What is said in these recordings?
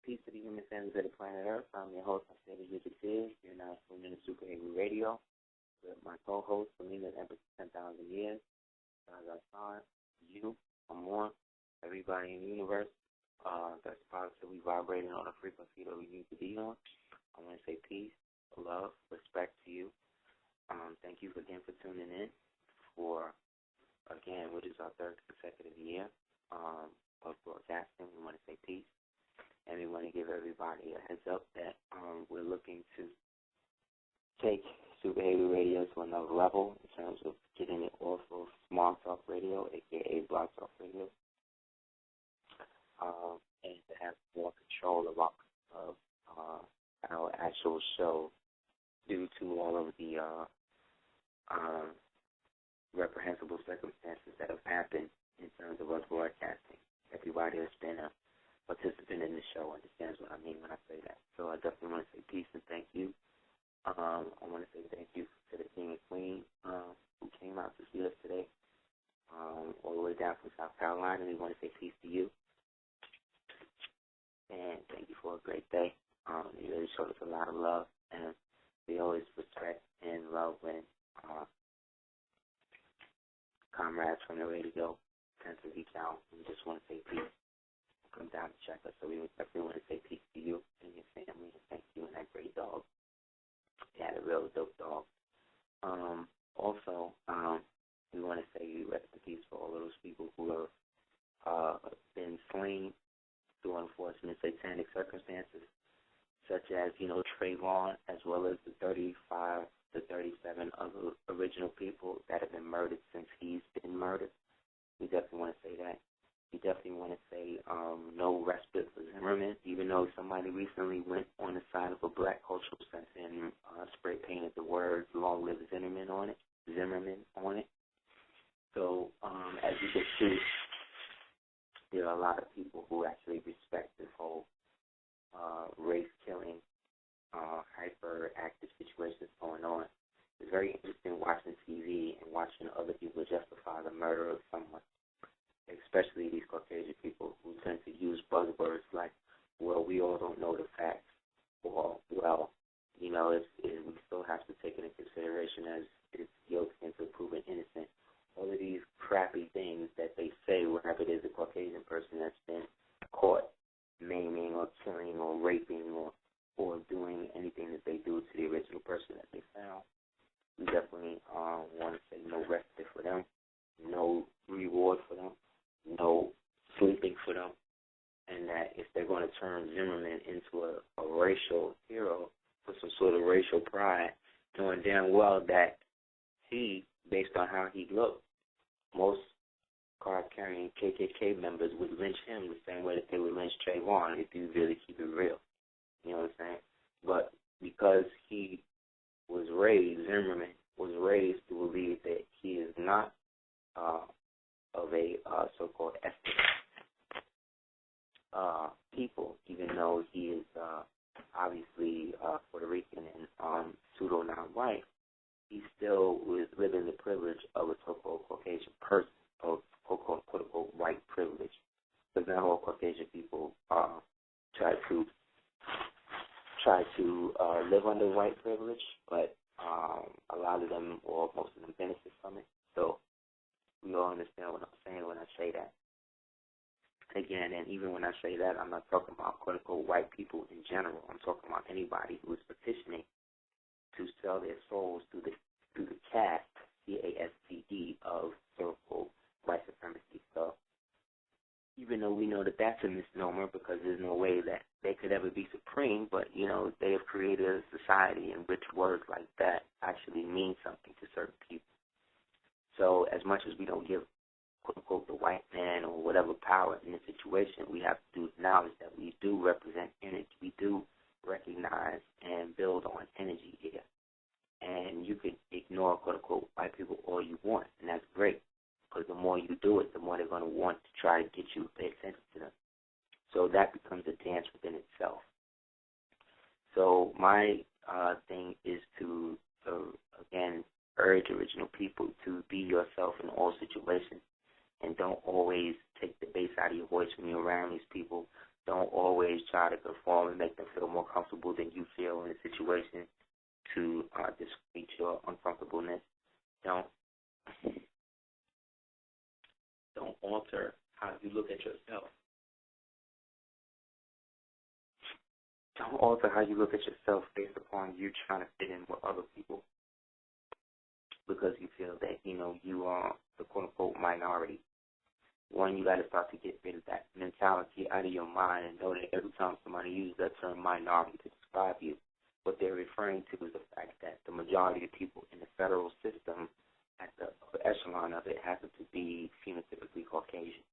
Peace to the human families of the planet Earth. I'm your host, 3.0-Aseer. You're now tuned in to Super Heru Radio with my co-host, Selena, Empress 10,000 years. As I saw you, Amor, everybody in the universe that's positively vibrating on a frequency that we need to be on. I want to say peace, love, respect to you. Thank you again for tuning in for, again, what is our third consecutive year of broadcasting. We want to say peace. And we want to give everybody a heads up that we're looking to take Super Heru Radio to another level in terms of getting it off of Small Talk Radio, a.k.a. Blog Talk Radio, and to have more control of our actual show due to all of the reprehensible circumstances that have happened in terms of us broadcasting. Everybody has been a participant in the show understands what I mean when I say that. So I definitely want to say peace and thank you. I want to say thank you to the King and Queen who came out to see us today, all the way down from South Carolina. We want to say peace to you. And thank you for a great day. You really showed us a lot of love, and we always respect and love when comrades from the radio tend to reach out and just want to say peace. Come down to check us. So we definitely want to say peace to you and your family, and thank you and that great dog. You had a real dope dog. Also, we want to say rest in peace for all of those people who have been slain through unfortunate satanic circumstances, such as, Trayvon, as well as the 35 to 37 other original people that have been murdered since he's been murdered. We definitely want to say that. We definitely want to say no respite for Zimmerman, even though somebody recently went on the side of a black cultural center and spray painted the words "Long Live Zimmerman" on it. So, as you can see, there are a lot of people who actually respect this whole race-killing, hyperactive situations going on. It's very interesting watching TV and watching other people justify the murder of someone, especially these Caucasian people who tend to use buzzwords like, well, we all don't know the facts, or, well, we still have to take it into consideration as it's guilty until proven innocent. All of these crappy things that they say whenever there's a Caucasian person that's been caught maiming or killing or raping or doing anything that they do to the original person that they found. We definitely want to say no respite for them, no reward for them, no sleeping for them, and that if they're going to turn Zimmerman into a racial hero for some sort of racial pride, knowing damn well that he, based on how he looked, most card-carrying KKK members would lynch him the same way that they would lynch Trayvon if you really keep it real. You know what I'm saying? But because he was raised, Zimmerman was raised to believe that he is not of a so-called ethnic people, even though he is obviously Puerto Rican and pseudo non-white, he still was living the privilege of a so-called Caucasian person, or quote-unquote white privilege. Because not all Caucasian people try to live under white privilege, but a lot of them, or most of them, benefit from it. So we all understand what I'm saying when I say that. Again, and even when I say that, I'm not talking about quote-unquote white people in general. I'm talking about anybody who is petitioning to sell their souls through the caste, C-A-S-T-E, of so-called white supremacy. So even though we know that that's a misnomer because there's no way that they could ever be supreme, but, they have created a society in which words like that actually mean something to certain people. So as much as we don't give, quote-unquote, the white man or whatever power in the situation, we have to acknowledge that we do represent energy. We do recognize and build on energy here. And you can ignore, quote-unquote, white people all you want, and that's great, because the more you do it, the more they're going to want to try to get you to pay attention to them. So that becomes a dance within itself. So my thing is to, again, urge original people to be yourself in all situations, and don't always take the bass out of your voice when you're around these people Don't always try to conform and make them feel more comfortable than you feel in a situation to discredit your uncomfortableness. Don't alter how you look at yourself. Don't alter how you look at yourself based upon you trying to fit in with other people because you feel that, you are the quote-unquote minority. One, you got to start to get rid of that mentality out of your mind and know that every time somebody uses that term minority to describe you, what they're referring to is the fact that the majority of people in the federal system at the upper echelon of it happen to be phenotypically Caucasian.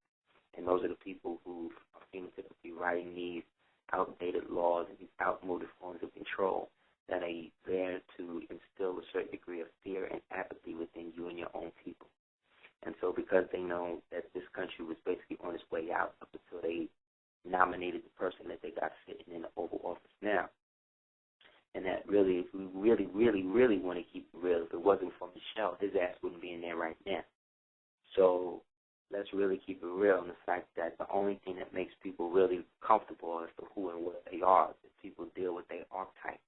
And those are the people who are phenotypically writing these outdated laws and these outmoded forms of control that are there to instill a certain degree of fear and apathy within you and your own people. And so because they know that this country was basically on its way out up until they nominated the person that they got sitting in the Oval Office now. And that really, if we really, really, really want to keep it real, if it wasn't for Michelle, his ass wouldn't be in there right now. So let's really keep it real in the fact that the only thing that makes people really comfortable as to who and what they are is that people deal with their archetype.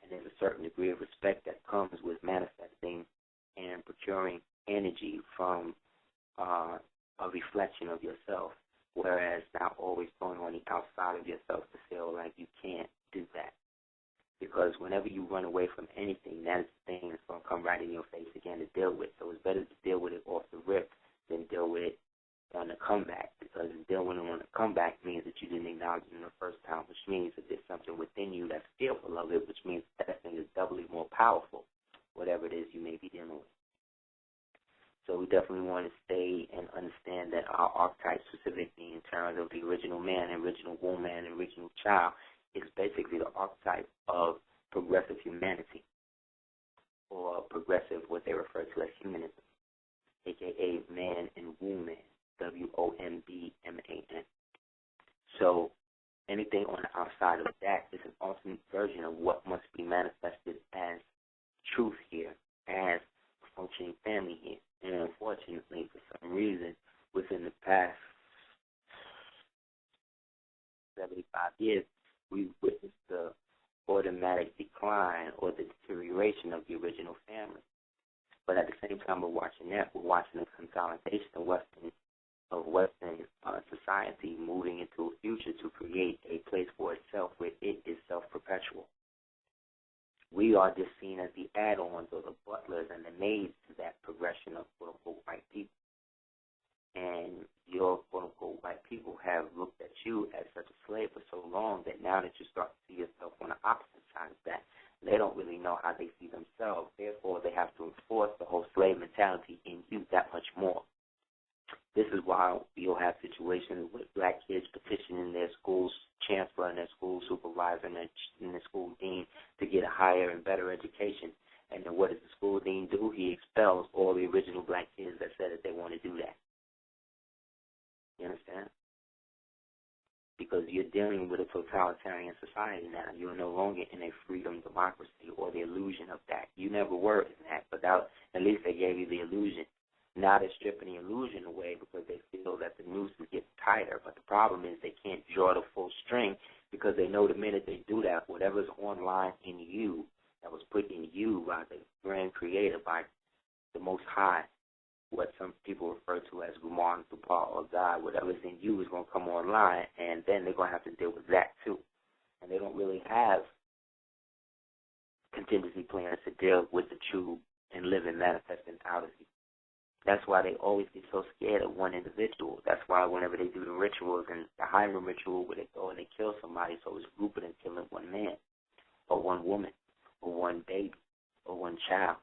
And there's a certain degree of respect that comes with manifesting and procuring energy from a reflection of yourself, whereas not always going on the outside of yourself to feel like you can't do that. Because whenever you run away from anything, that is the thing that's going to come right in your face again to deal with. So it's better to deal with it off the rip than deal with it on the comeback, because dealing with it on the comeback means that you didn't acknowledge it the first time, which means that there's something within you that's fearful of it, which means that thing is doubly more powerful, whatever it is you may be dealing with. So we definitely want to stay and understand that our archetype, specifically in terms of the original man, original woman, and original child, is basically the archetype of progressive humanity, or progressive, what they refer to as humanism, a.k.a. man and woman, WOMBMAN. So anything on the outside of that is an alternate version of what must be manifested as truth here, as a functioning family here. And unfortunately, for some reason, within the past 75 years, we've witnessed the automatic decline or the deterioration of the original family. But at the same time we're watching that, we're watching the consolidation of Western society moving into a future to create a place for itself where it is self-perpetual. We are just seen as the add-ons or the butlers and the maids to that progression of quote-unquote white people. And your quote-unquote white people have looked at you as such a slave for so long that now that you start to see yourself on the opposite side of that, they don't really know how they see themselves. Therefore, they have to enforce the whole slave mentality in you that much more. This is why you'll have situations with black kids petitioning their school's chancellor and their school supervisor and their school dean to get a higher and better education. And then what does the school dean do? He expels all the original black kids that said that they want to do that. You understand? Because you're dealing with a totalitarian society now. You're no longer in a freedom democracy or the illusion of that. You never were in that, but at least they gave you the illusion. Now they're stripping the illusion away because they feel that the noose is getting tighter. But the problem is they can't draw the full string because they know the minute they do that, whatever's online in you, that was put in you by the grand creator, by the Most High, what some people refer to as Guman, Tupar, or God, whatever's in you is going to come online, and then they're going to have to deal with that too. And they don't really have contingency plans to deal with the true and living manifesting out of you. That's why they always get so scared of one individual. That's why whenever they do the rituals and the Hiram ritual where they go and they kill somebody, so it's grouped in killing one man or one woman or one baby or one child.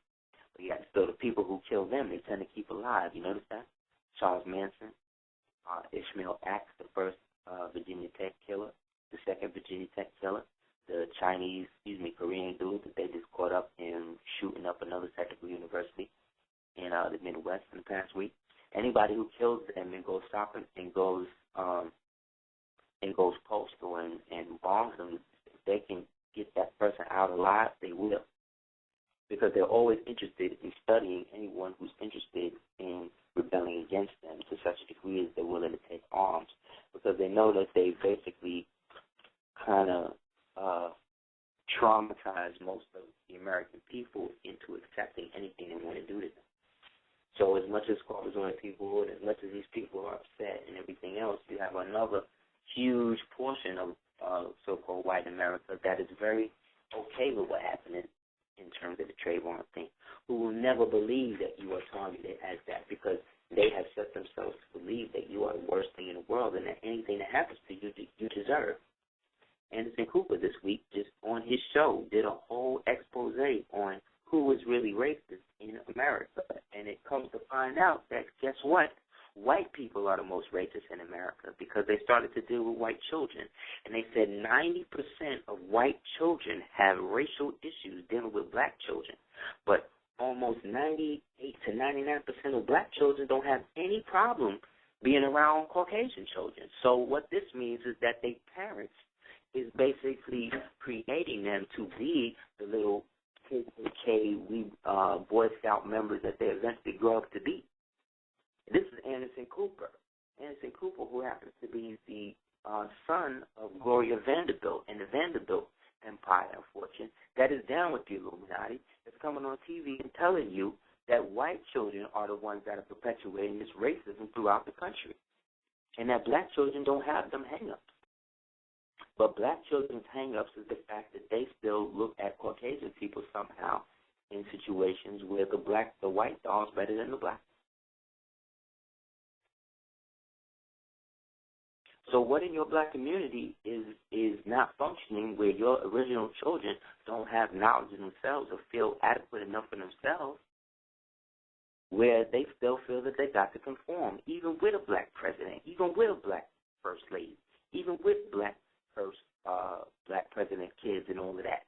But yet still the people who kill them, they tend to keep alive. You notice that? Charles Manson, Ishmael Axe, the first Virginia Tech killer, the second Virginia Tech killer, the Korean dude that they just caught up in shooting up another technical university in the Midwest in the past week. Anybody who kills them and goes shopping and goes postal and bombs them, if they can get that person out alive, they will. Because they're always interested in studying anyone who's interested in rebelling against them to such a degree that they're willing to take arms. Because they know that they they basically kind of traumatize most of the American people into accepting anything they want to do to them. So as much as cortisone people and as much as these people are upset and everything else, you have another huge portion of so-called white America that is very okay with what happened in terms of the Trayvon thing, who will never believe that you are targeted as that because they have set themselves to believe that you are the worst thing in the world and that anything that happens to you, you deserve. Anderson Cooper this week, just on his show, did a whole expose on who was really racist in America. And it comes to find out that, guess what? White people are the most racist in America because they started to deal with white children. And they said 90% of white children have racial issues dealing with black children. But almost 98 to 99% of black children don't have any problem being around Caucasian children. So what this means is that their parents is basically creating them to be the little KKK Boy Scout members that they eventually grow up to be. This is Anderson Cooper. Anderson Cooper, who happens to be the son of Gloria Vanderbilt and the Vanderbilt Empire, unfortunately, that is down with the Illuminati, is coming on TV and telling you that white children are the ones that are perpetuating this racism throughout the country, and that black children don't have them hang-ups. But black children's hang-ups is the fact that they still look at Caucasian people somehow in situations where the white dog is better than the black. So what in your black community is not functioning where your original children don't have knowledge of themselves or feel adequate enough for themselves, where they still feel that they got to conform, even with a black president, even with a black first lady, even with black president kids and all of that.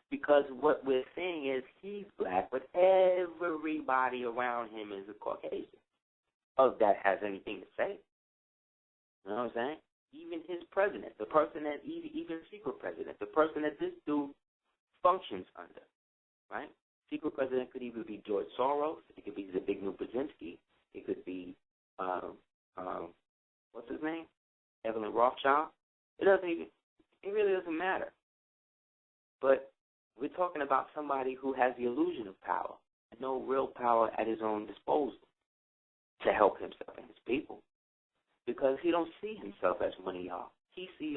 Because what we're saying is he's black, but everybody around him is a Caucasian. Of that has anything to say. You know what I'm saying? Even his president, the person that, even secret president, the person that this dude functions under, right? Secret president could either be George Soros, it could be Zbigniew Brzezinski, it could be, what's his name? Evelyn Rothschild. It really doesn't matter. But we're talking about somebody who has the illusion of power, and no real power at his own disposal to help himself and his people. Because he don't see himself as one of y'all. He see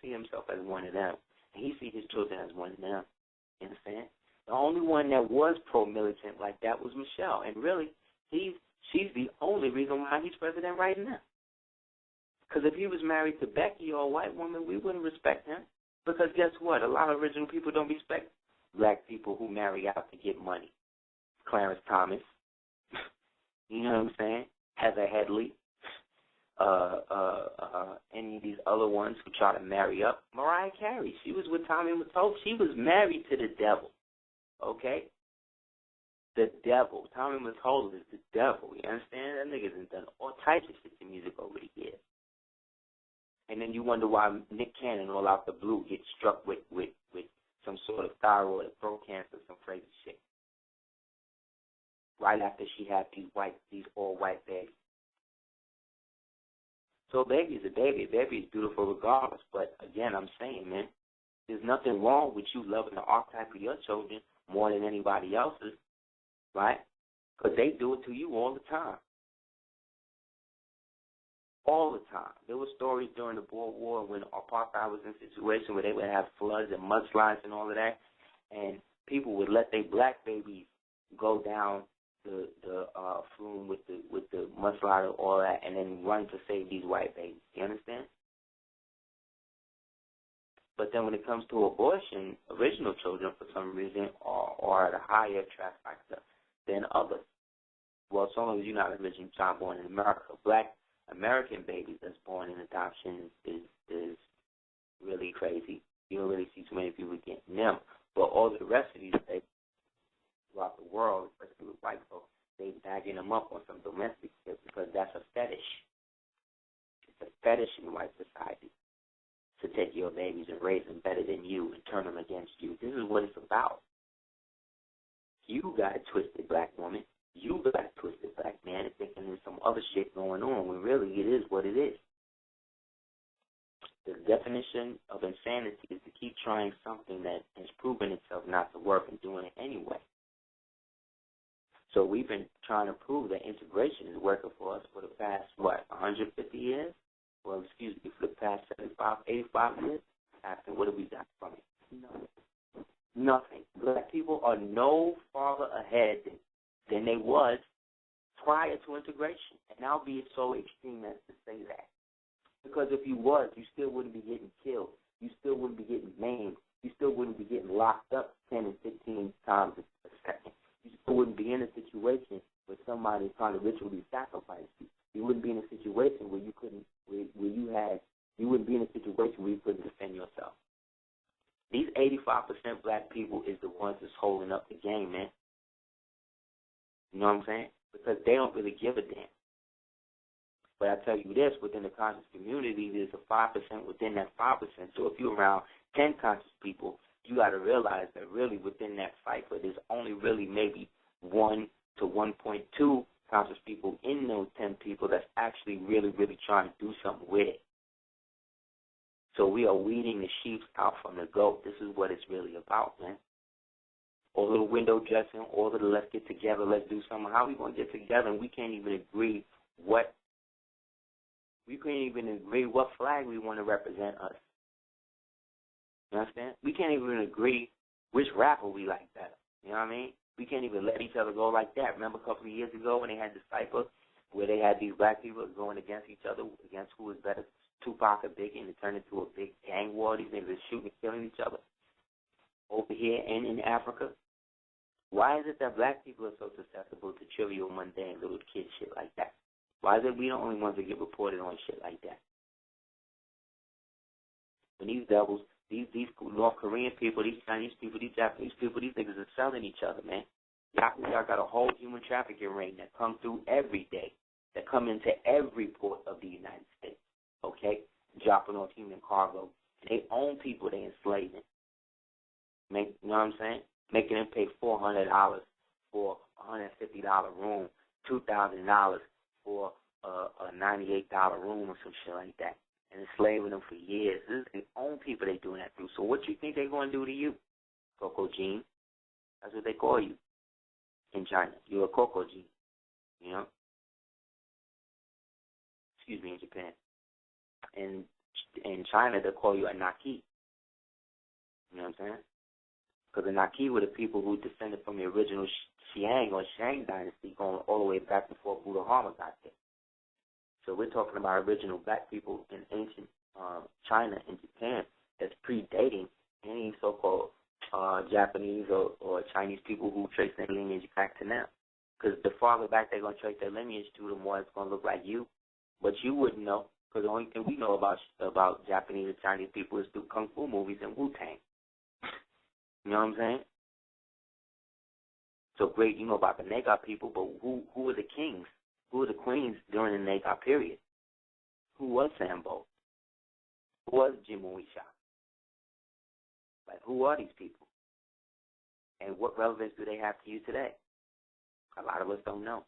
himself as one of them. And he see his children as one of them. You understand? The only one that was pro-militant like that was Michelle. And really, she's the only reason why he's president right now. Because if he was married to Becky or a white woman, we wouldn't respect him. Because guess what? A lot of original people don't respect black people who marry out to get money. Clarence Thomas. You know what I'm saying? Heather Headley. Any of these other ones who try to marry up. Mariah Carey, she was with Tommy Mottola. She was married to the devil, okay? The devil. Tommy Mottola is the devil, you understand? That nigga's done all types of shit to music over the years. And then you wonder why Nick Cannon, all out the blue, gets struck with some sort of thyroid or throat cancer, some crazy shit. Right after she had these all-white babies. So baby is a baby. A baby is beautiful regardless. But, again, I'm saying, man, there's nothing wrong with you loving the archetype of your children more than anybody else's, right? Because they do it to you all the time. All the time. There were stories during the Boer War when apartheid was in a situation where they would have floods and mudslides and all of that, and people would let their black babies go down the flume with the mudslide and all that, and then run to save these white babies. You understand? But then when it comes to abortion, original children, for some reason, are at a higher threat factor than others. Well, so long as you're not an original child born in America. Black American babies that's born in adoption is really crazy. You don't really see too many people getting them. But all the rest of these babies throughout the world, especially with white folks, they bagging them up on some domestic shit because that's a fetish. It's a fetish in white society to take your babies and raise them better than you and turn them against you. This is what it's about. You got a twisted black woman. You got a twisted black man and thinking there's some other shit going on when really it is what it is. The definition of insanity is to keep trying something that has proven itself not to work and doing it anyway. So we've been trying to prove that integration is working for us for the past, 150 years? Well, excuse me, for the past 75, 85 years? Asking, what have we got from it? Nothing. Black people are no farther ahead than they was prior to integration. And I'll be so extreme as to say that. Because if you was, you still wouldn't be getting killed. You still wouldn't be getting maimed. You still wouldn't be getting locked up 10 and 15 times a second. You still wouldn't be in a situation where somebody's trying to ritually sacrifice you. You wouldn't be in a situation where you couldn't, you wouldn't be in a situation where you couldn't defend yourself. These 85% black people is the ones that's holding up the game, man. You know what I'm saying? Because they don't really give a damn. But I tell you this, within the conscious community, there's a 5% within that 5%. So if you're around 10 conscious people, you got to realize that really within that cipher, there's only really maybe 1 to 1.2 conscious people in those 10 people that's actually really, really trying to do something with it. So we are weeding the sheep out from the goat. This is what it's really about, man. All of the window dressing, all of the let's get together, let's do something. How are we going to get together? And we can't even agree what flag we want to represent us. You understand? We can't even agree which rapper we like better. You know what I mean? We can't even let each other go like that. Remember a couple of years ago when they had the cipher where they had these black people going against each other, against who was better, Tupac or Biggie, and it turned into a big gang war. These niggas were shooting and killing each other over here and in Africa. Why is it that black people are so susceptible to trivial, mundane, little kid shit like that? Why is it we the only ones that get reported on shit like that? When these devils, these North Korean people, these Chinese people, these Japanese people, these niggas are selling each other, man. Y'all got a whole human trafficking ring that comes through every day, that come into every port of the United States, okay? Dropping off human cargo. They own people they enslaving. You know what I'm saying? Making them pay $400 for a $150 room, $2,000 for a $98 room or some shit like that, and enslaving them for years. This is the own people they doing that through. So what you think they're going to do to you? Coco Jean. That's what they call you in China. You're a Coco Jean, you know? Excuse me, in Japan. And in China, they call you a Naki. You know what I'm saying? Because the Naki were the people who descended from the original Xiang or Shang dynasty going all the way back before Buddha Dharma got there. So we're talking about original black people in ancient China and Japan that's predating any so-called Japanese or Chinese people who trace their lineage back to now. Because the farther back they're going to trace their lineage to, the more it's going to look like you. But you wouldn't know, because the only thing we know about Japanese and Chinese people is through Kung Fu movies and Wu-Tang. You know what I'm saying? So great, you know about the Naga people, but who were the kings? Who were the queens during the Naga period? Who was Sambo? Who was Jimuisha? Like, who are these people? And what relevance do they have to you today? A lot of us don't know.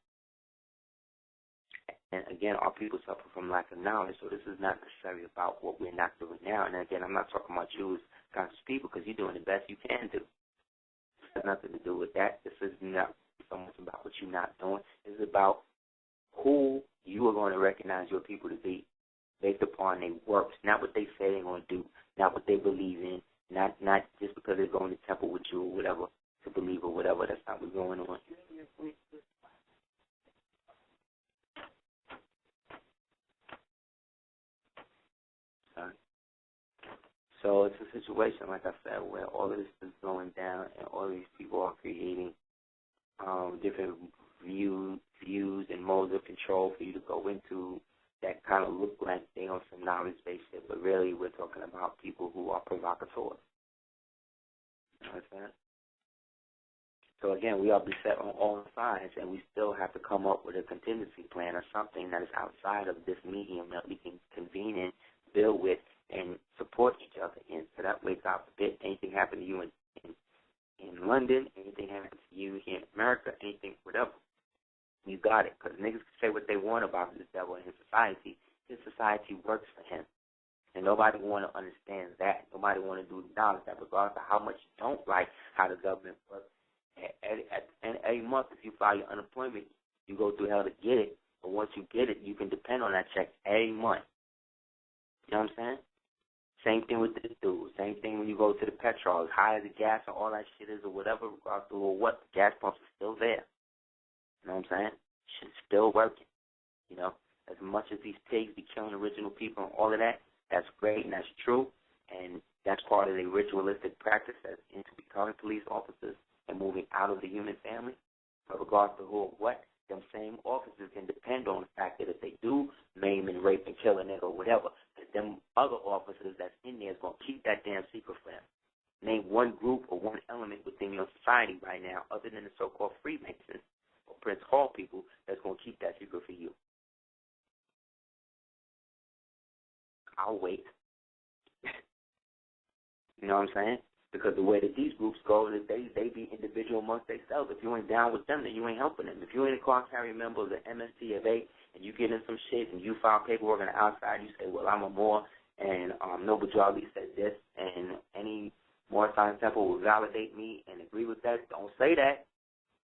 And again, our people suffer from lack of knowledge, so this is not necessarily about what we're not doing now. And again, I'm not talking about you as conscious people, because you're doing the best you can do. This has nothing to do with that. This is not so much about what you're not doing. It's about who you are going to recognize your people to be based upon their works, not what they say they're going to do, not what they believe in, not just because they're going to temple with you or whatever to believe or whatever. That's not what's going on. Sorry. So it's a situation, like I said, where all of this is going down and all of these people are creating different views and modes of control for you to go into that kind of look like they on some knowledge-based shit, but really we're talking about people who are provocateurs. You understand? So again, we are beset on all sides, and we still have to come up with a contingency plan or something that is outside of this medium that we can convene in, build with, and support each other in. So that way, God forbid, anything happen to you in London, anything happen to you here in America, anything, whatever, you got it. Because niggas can say what they want about this devil in his society. His society works for him. And nobody want to understand that. Nobody want to do acknowledge that, regardless of how much you don't like how the government works. And every month, if you file your unemployment, you go through hell to get it. But once you get it, you can depend on that check every month. You know what I'm saying? Same thing with this dude. Same thing when you go to the petrol. As high as the gas or all that shit is or whatever, regardless of what, the gas pumps are still there. You know what I'm saying? Shit's still working. You know, as much as these pigs be killing original people and all of that, that's great and that's true. And that's part of the ritualistic practice that's into becoming police officers and moving out of the human family. But regardless of who or what, them same officers can depend on the fact that if they do maim and rape and kill a nigga or whatever, that them other officers that's in there is going to keep that damn secret for them. Name one group or one element within your society right now, other than the so-called Freemasons or Prince Hall people, that's going to keep that secret for you. I'll wait. You know what I'm saying? Because the way that these groups go is they be individual amongst themselves. If you ain't down with them, then you ain't helping them. If you ain't a car carrier member of the MSTFA and you get in some shit and you file paperwork on the outside, you say, well, I'm a Moor and Noble Jolly said this and any Moor Science Temple will validate me and agree with that. Don't say that,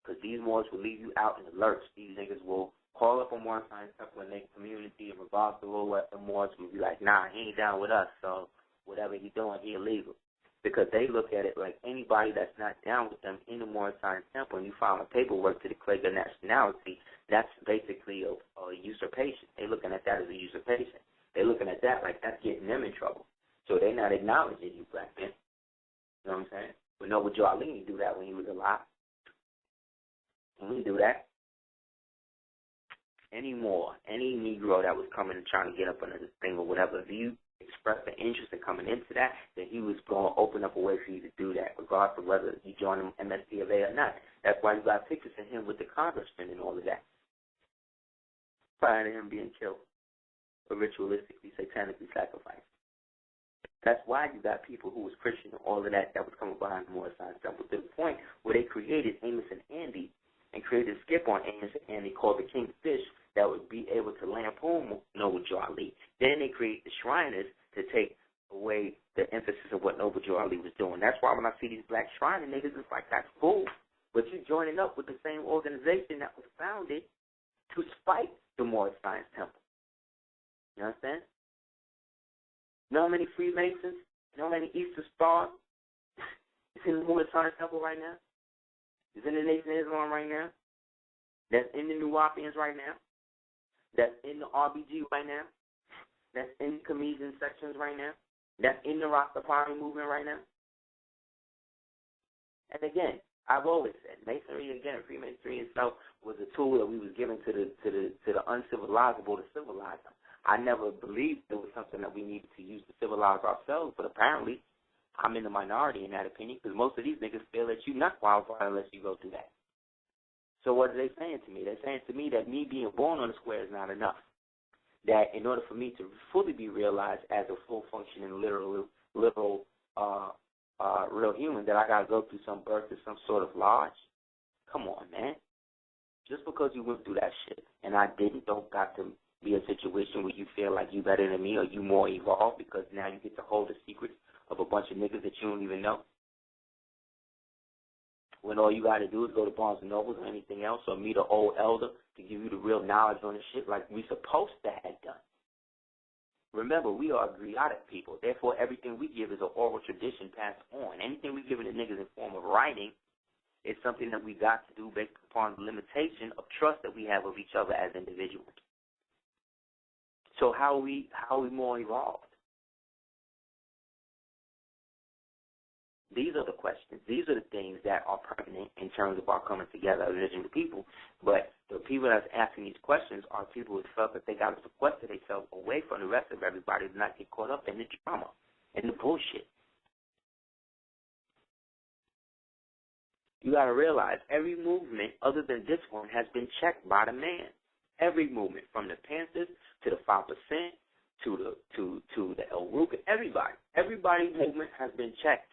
because these Moors will leave you out in the lurch. These niggas will call up a Moor Science Temple in their community and regardless of what the Moors will be like, nah, he ain't down with us, so whatever he doing, he illegal. Because they look at it like anybody that's not down with them in the Moor Science Temple and you file a paperwork to declare your nationality, that's basically a usurpation. They're looking at that as a usurpation. They're looking at that like that's getting them in trouble. So they're not acknowledging you, black men. You know what I'm saying? But Noble Jolly didn't do that when he was alive. He didn't do that. Any Negro that was coming and trying to get up under this thing or whatever, if you expressed the interest in coming into that, then he was going to open up a way for you to do that, regardless of whether you join him MSTFA or not. That's why you got pictures of him with the congressman and all of that, prior to him being killed or ritualistically, satanically sacrificed. That's why you got people who was Christian and all of that was coming behind the Moor Science Temple, to the point where they created Amos and Andy and created a skip on Amos and Andy called the Kingfish that would be able to lampoon Noble Joe Ali. Then they create the Shriners to take away the emphasis of what Noble Joe Ali was doing. That's why when I see these black Shriner niggas, it's like, that's cool. But you're joining up with the same organization that was founded to spite the Moor Science Temple. You understand? You know how many Freemasons, you know how many Easter Stars is in the Moor Science Temple right now? Is in the Nation of Islam right now? That's in the Nuwapians right now? That's in the RBG right now? That's in the comedian sections right now? That's in the Rastafari movement right now? And again, I've always said, Masonry, again, Freemasonry itself was a tool that we was given to the uncivilizable to civilize them. I never believed it was something that we needed to use to civilize ourselves, but apparently I'm in the minority in that opinion, because most of these niggas feel that you're not qualified unless you go through that. So what are they saying to me? They're saying to me that me being born on the square is not enough. That in order for me to fully be realized as a full functioning literal real human, that I got to go through some birth to some sort of lodge. Come on, man. Just because you went through that shit and I didn't, don't got to be a situation where you feel like you better than me or you more evolved because now you get to hold the secrets of a bunch of niggas that you don't even know. When all you got to do is go to Barnes & Noble or anything else or meet an old elder to give you the real knowledge on the shit like we supposed to have done. Remember, we are a griotic people. Therefore, everything we give is an oral tradition passed on. Anything we give to niggas in form of writing is something that we got to do based upon the limitation of trust that we have of each other as individuals. So how are we more evolved? These are the questions. These are the things that are pertinent in terms of our coming together as individual people. But the people that's asking these questions are people who felt that they got to sequester themselves away from the rest of everybody to not get caught up in the drama and the bullshit. You got to realize every movement other than this one has been checked by the man. Every movement, from the Panthers to the 5% to the El Ruka, everybody's movement has been checked.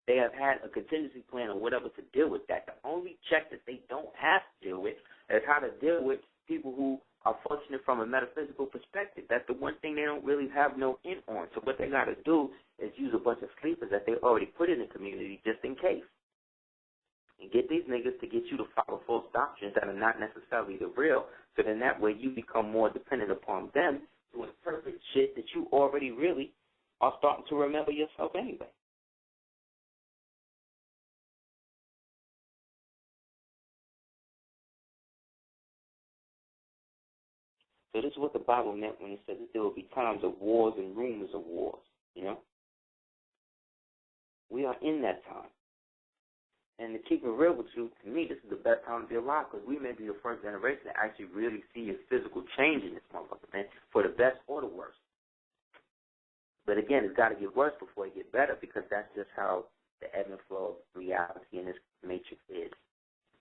They have had a contingency plan or whatever to deal with that. The only check that they don't have to deal with is how to deal with people who are functioning from a metaphysical perspective. That's the one thing they don't really have no in on. So what they got to do is use a bunch of sleepers that they already put in the community just in case. And get these niggas to get you to follow false doctrines that are not necessarily the real, so then that way you become more dependent upon them doing perfect shit that you already really are starting to remember yourself anyway. So this is what the Bible meant when it said that there will be times of wars and rumors of wars, you know? We are in that time. And to keep it real with you, to me, this is the best time to be alive because we may be the first generation to actually really see a physical change in this motherfucker, man, for the best or the worst. But again, it's got to get worse before it get better because that's just how the ebb and flow of reality in this matrix is.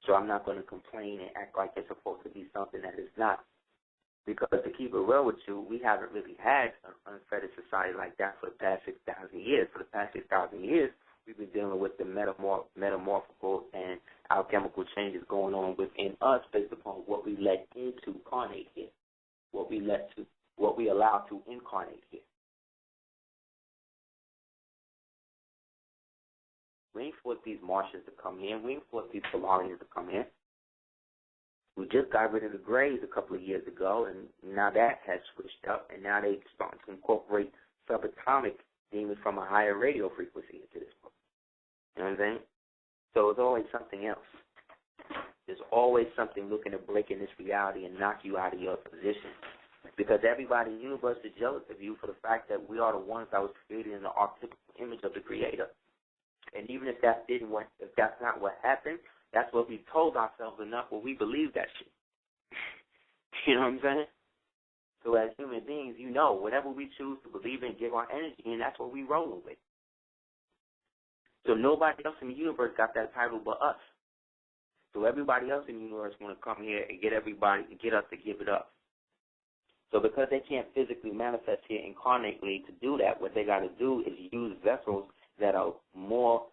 So I'm not going to complain and act like it's supposed to be something that it's not. Because to keep it real with you, we haven't really had an unfettered society like that for the past 6,000 years. For the past 6,000 years, we've been dealing with the metamorphical and alchemical changes going on within us based upon what we let into incarnate here, what we allow to incarnate here. We ain't forced these Martians to come in. We ain't forced these Solarians to come in. We just got rid of the Greys a couple of years ago, and now that has switched up, and now they're starting to incorporate subatomic demons from a higher radio frequency into this book. You know what I'm saying? So it's always something else. There's always something looking to break in this reality and knock you out of your position. Because everybody in the universe is jealous of you for the fact that we are the ones that was created in the archetypal image of the Creator. And even if that's not what happened, that's what we told ourselves enough where we believe that shit. You know what I'm saying? So as human beings, you know, whatever we choose to believe in, give our energy in, that's what we rolling with. So nobody else in the universe got that title but us. So everybody else in the universe want to come here and get us to give it up. So because they can't physically manifest here incarnately to do that, what they got to do is use vessels that are more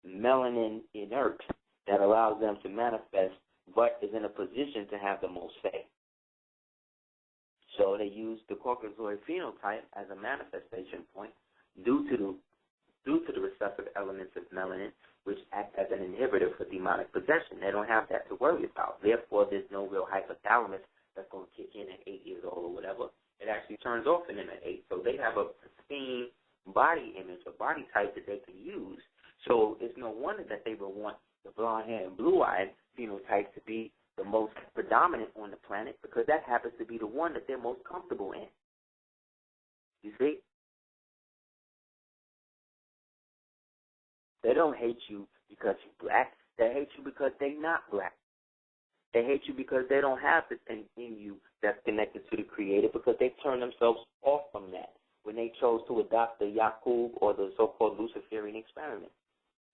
melanin inert, that allows them to manifest, but is in a position to have the most say. So they use the Caucasoid phenotype as a manifestation point due to the recessive elements of melanin, which act as an inhibitor for demonic possession. They don't have that to worry about. Therefore, there's no real hypothalamus that's going to kick in at 8 years old or whatever. It actually turns off in them at 8. So they have a pristine body image, a body type that they can use. So it's no wonder that they would want the blonde hair and blue-eyed phenotype to be the most predominant on the planet because that happens to be the one that they're most comfortable in. You see? They don't hate you because you're black. They hate you because they're not black. They hate you because they don't have the thing in you that's connected to the Creator because they turned themselves off from that when they chose to adopt the Yakub or the so-called Luciferian experiment.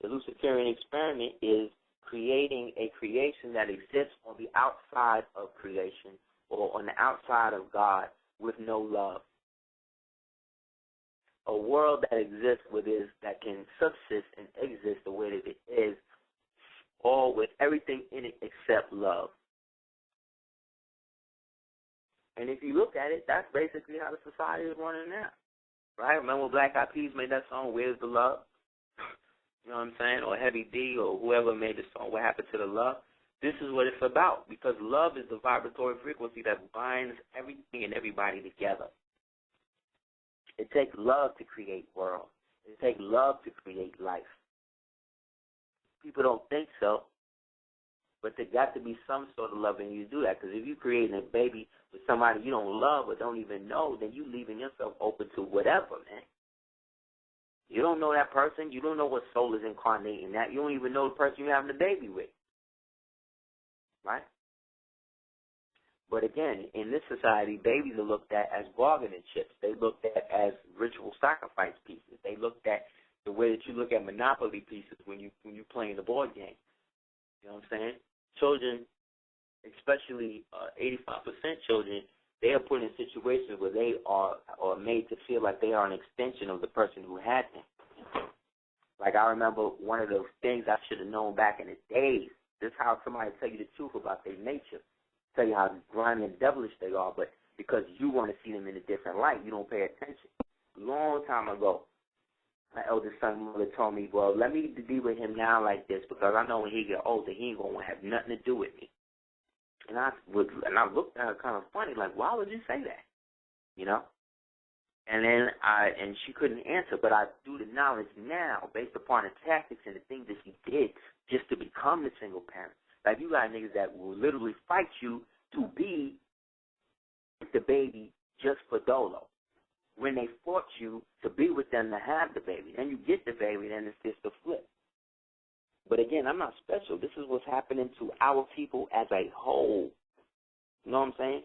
The Luciferian experiment is creating a creation that exists on the outside of creation or on the outside of God with no love. A world that exists that can subsist and exist the way that it is, all with everything in it except love. And if you look at it, that's basically how the society is running now. Right? Remember when Black Eyed Peas made that song, Where's the Love? You know what I'm saying? Or Heavy D or whoever made the song, What Happened to the Love? This is what it's about because love is the vibratory frequency that binds everything and everybody together. It takes love to create worlds. It takes love to create life. People don't think so, but there got to be some sort of love in you to do that because if you're creating a baby with somebody you don't love or don't even know, then you're leaving yourself open to whatever, man. You don't know that person. You don't know what soul is incarnating that. You don't even know the person you're having a baby with. Right? But again, in this society, babies are looked at as bargaining chips. They looked at as ritual sacrifice pieces. They looked at the way that you look at Monopoly pieces when you playing the board game. You know what I'm saying? Children, especially 85% children, they are put in situations where they are made to feel like they are an extension of the person who had them. Like I remember one of those things I should have known back in the days. This is how somebody tell you the truth about their nature. tell you how grimy and devilish they are, but because you want to see them in a different light, you don't pay attention. Long time ago, my eldest son mother told me, well, let me be with him now like this because I know when he get older, he ain't going to have nothing to do with me. And I looked at her kind of funny, like, why would you say that? You know? And she couldn't answer, but I do the knowledge now based upon the tactics and the things that she did just to become the single parent. Like, you got niggas that will literally fight you to be the baby just for dolo. When they fought you to be with them to have the baby. Then you get the baby, then it's just a flip. But again, I'm not special. This is what's happening to our people as a whole. You know what I'm saying?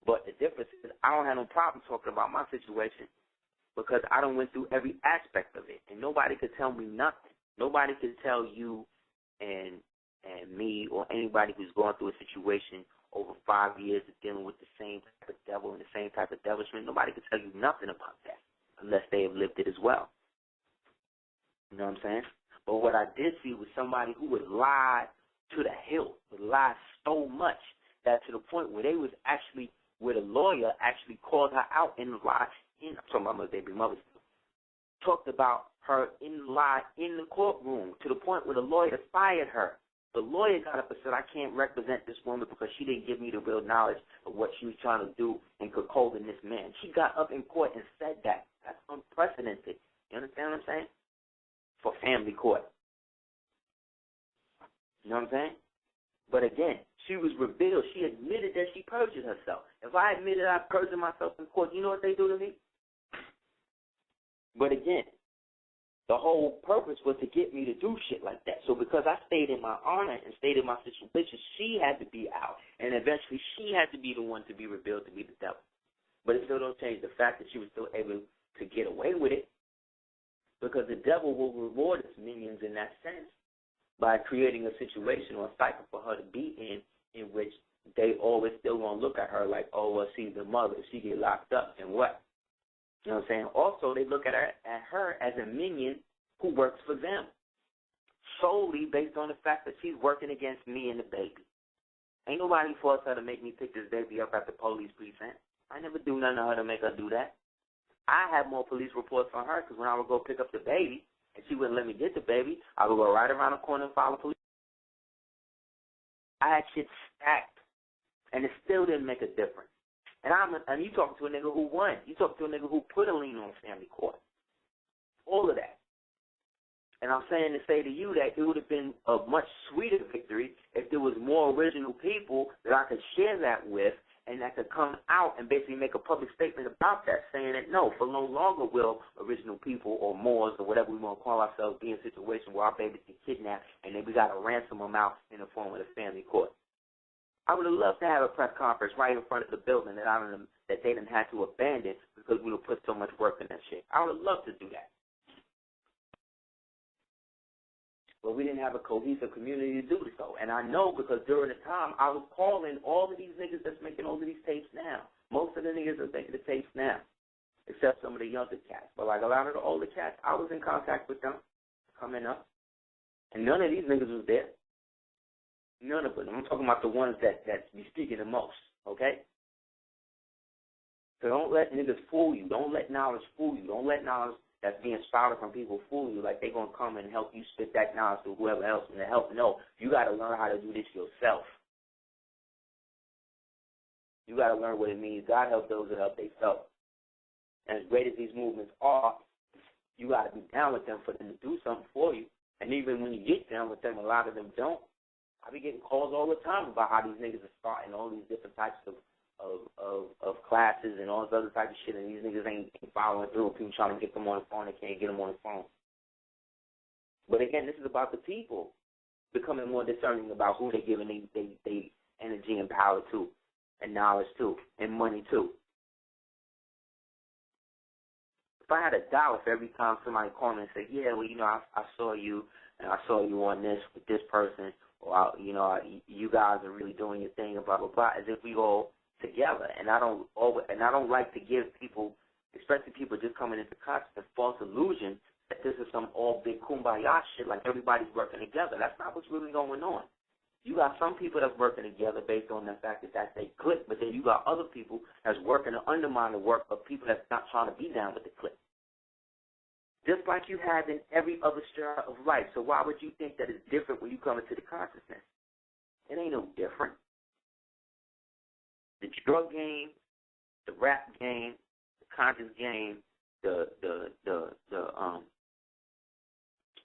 But the difference is I don't have no problem talking about my situation because I done went through every aspect of it. And nobody could tell me nothing. Nobody could tell you and me or anybody who's going through a situation over 5 years of dealing with the same type of devil and the same type of devilishment. Nobody could tell you nothing about that unless they have lived it as well. You know what I'm saying? But what I did see was somebody who would lie to the hilt, would lie so much that to the point where they was actually, where the lawyer actually called her out in the lie, I'm talking about my baby mother, talked about her in the lie in the courtroom to the point where the lawyer fired her. The lawyer got up and said, I can't represent this woman because she didn't give me the real knowledge of what she was trying to do in cuckolding this man. She got up in court and said that. That's unprecedented. You understand what I'm saying? For family court. You know what I'm saying? But again, she was revealed. She admitted that she perjured herself. If I admitted I perjured myself in court, you know what they do to me? But again, the whole purpose was to get me to do shit like that. So because I stayed in my honor and stayed in my situation, she had to be out. And eventually she had to be the one to be revealed to be the devil. But it still don't change the fact that she was still able to get away with it. Because the devil will reward its minions in that sense by creating a situation or a cycle for her to be in which they always still going to look at her like, oh, well, she's the mother. She get locked up and what? You know what I'm saying? Also, they look at her as a minion who works for them, solely based on the fact that she's working against me and the baby. Ain't nobody forced her to make me pick this baby up at the police precinct. I never do nothing to her to make her do that. I have more police reports on her because when I would go pick up the baby and she wouldn't let me get the baby, I would go right around the corner and file a police. I had shit stacked, and it still didn't make a difference. And you talking to a nigga who won. You talking to a nigga who put a lien on family court. All of that. And I'm saying to say to you that it would have been a much sweeter victory if there was more original people that I could share that with and that could come out and basically make a public statement about that, saying that no, for no longer will original people or Moors or whatever we want to call ourselves be in a situation where our babies get kidnapped and then we got to ransom them out in the form of the family court. I would have loved to have a press conference right in front of the building that they didn't have to abandon because we would put so much work in that shit. I would have loved to do that. But we didn't have a cohesive community to do so. And I know because during the time I was calling all of these niggas that's making all of these tapes now. Most of the niggas are making the tapes now, except some of the younger cats. But like a lot of the older cats, I was in contact with them coming up. And none of these niggas was there. None of them. I'm talking about the ones that be speaking the most, okay? So don't let niggas fool you. Don't let knowledge fool you. Don't let knowledge that's being spouted from people fool you like they're going to come and help you spit that knowledge to whoever else and to help. No, you got to learn how to do this yourself. You got to learn what it means. God helps those that help themselves. And as great as these movements are, you got to be down with them for them to do something for you. And even when you get down with them, a lot of them don't. I be getting calls all the time about how these niggas are starting all these different types of classes and all this other type of shit, and these niggas ain't following through. People trying to get them on the phone, they can't get them on the phone. But again, this is about the people becoming more discerning about who they're giving they energy and power to, and knowledge to, and money to. If I had $1 for every time somebody called me and said, yeah, well, you know, I saw you, and I saw you on this with this person, or, you know, you guys are really doing your thing, and blah, blah, blah, as if we all together. And I don't like to give people, especially people just coming into contact, a false illusion that this is some all big kumbaya shit, like everybody's working together. That's not what's really going on. You got some people that's working together based on the fact that that's they clique, but then you got other people that's working to undermine the work of people that's not trying to be down with the clique. Just like you have in every other strata of life. So why would you think that it's different when you come into the consciousness? It ain't no different. The drug game, the rap game, the conscious game, the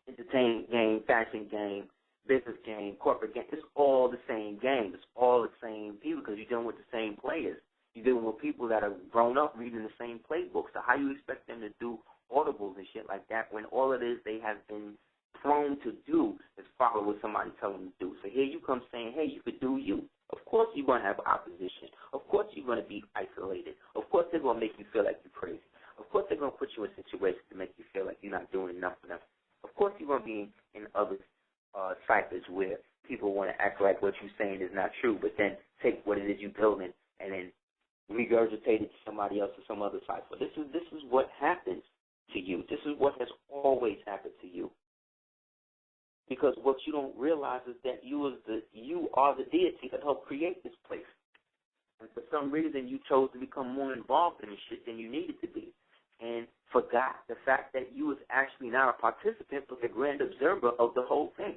entertainment game, fashion game, business game, corporate game, it's all the same game. It's all the same people because you're dealing with the same players. You're dealing with people that have grown up reading the same playbook. So how you expect them to do audibles and shit like that when all it is they have been prone to do is follow what somebody tells them to do. So here you come saying, hey, you could do you. Of course you're going to have opposition. Of course you're going to be isolated. Of course they're going to make you feel like you're crazy. Of course they're going to put you in situations to make you feel like you're not doing enough. Of course you're going to be in other cyphers where people want to act like what you're saying is not true, but then take what it is you're building and then regurgitate it to somebody else or some other cipher. This is what happens to you. This is what has always happened to you. Because what you don't realize is that you are the deity that helped create this place. And for some reason you chose to become more involved in this shit than you needed to be. And forgot the fact that you was actually not a participant but the grand observer of the whole thing.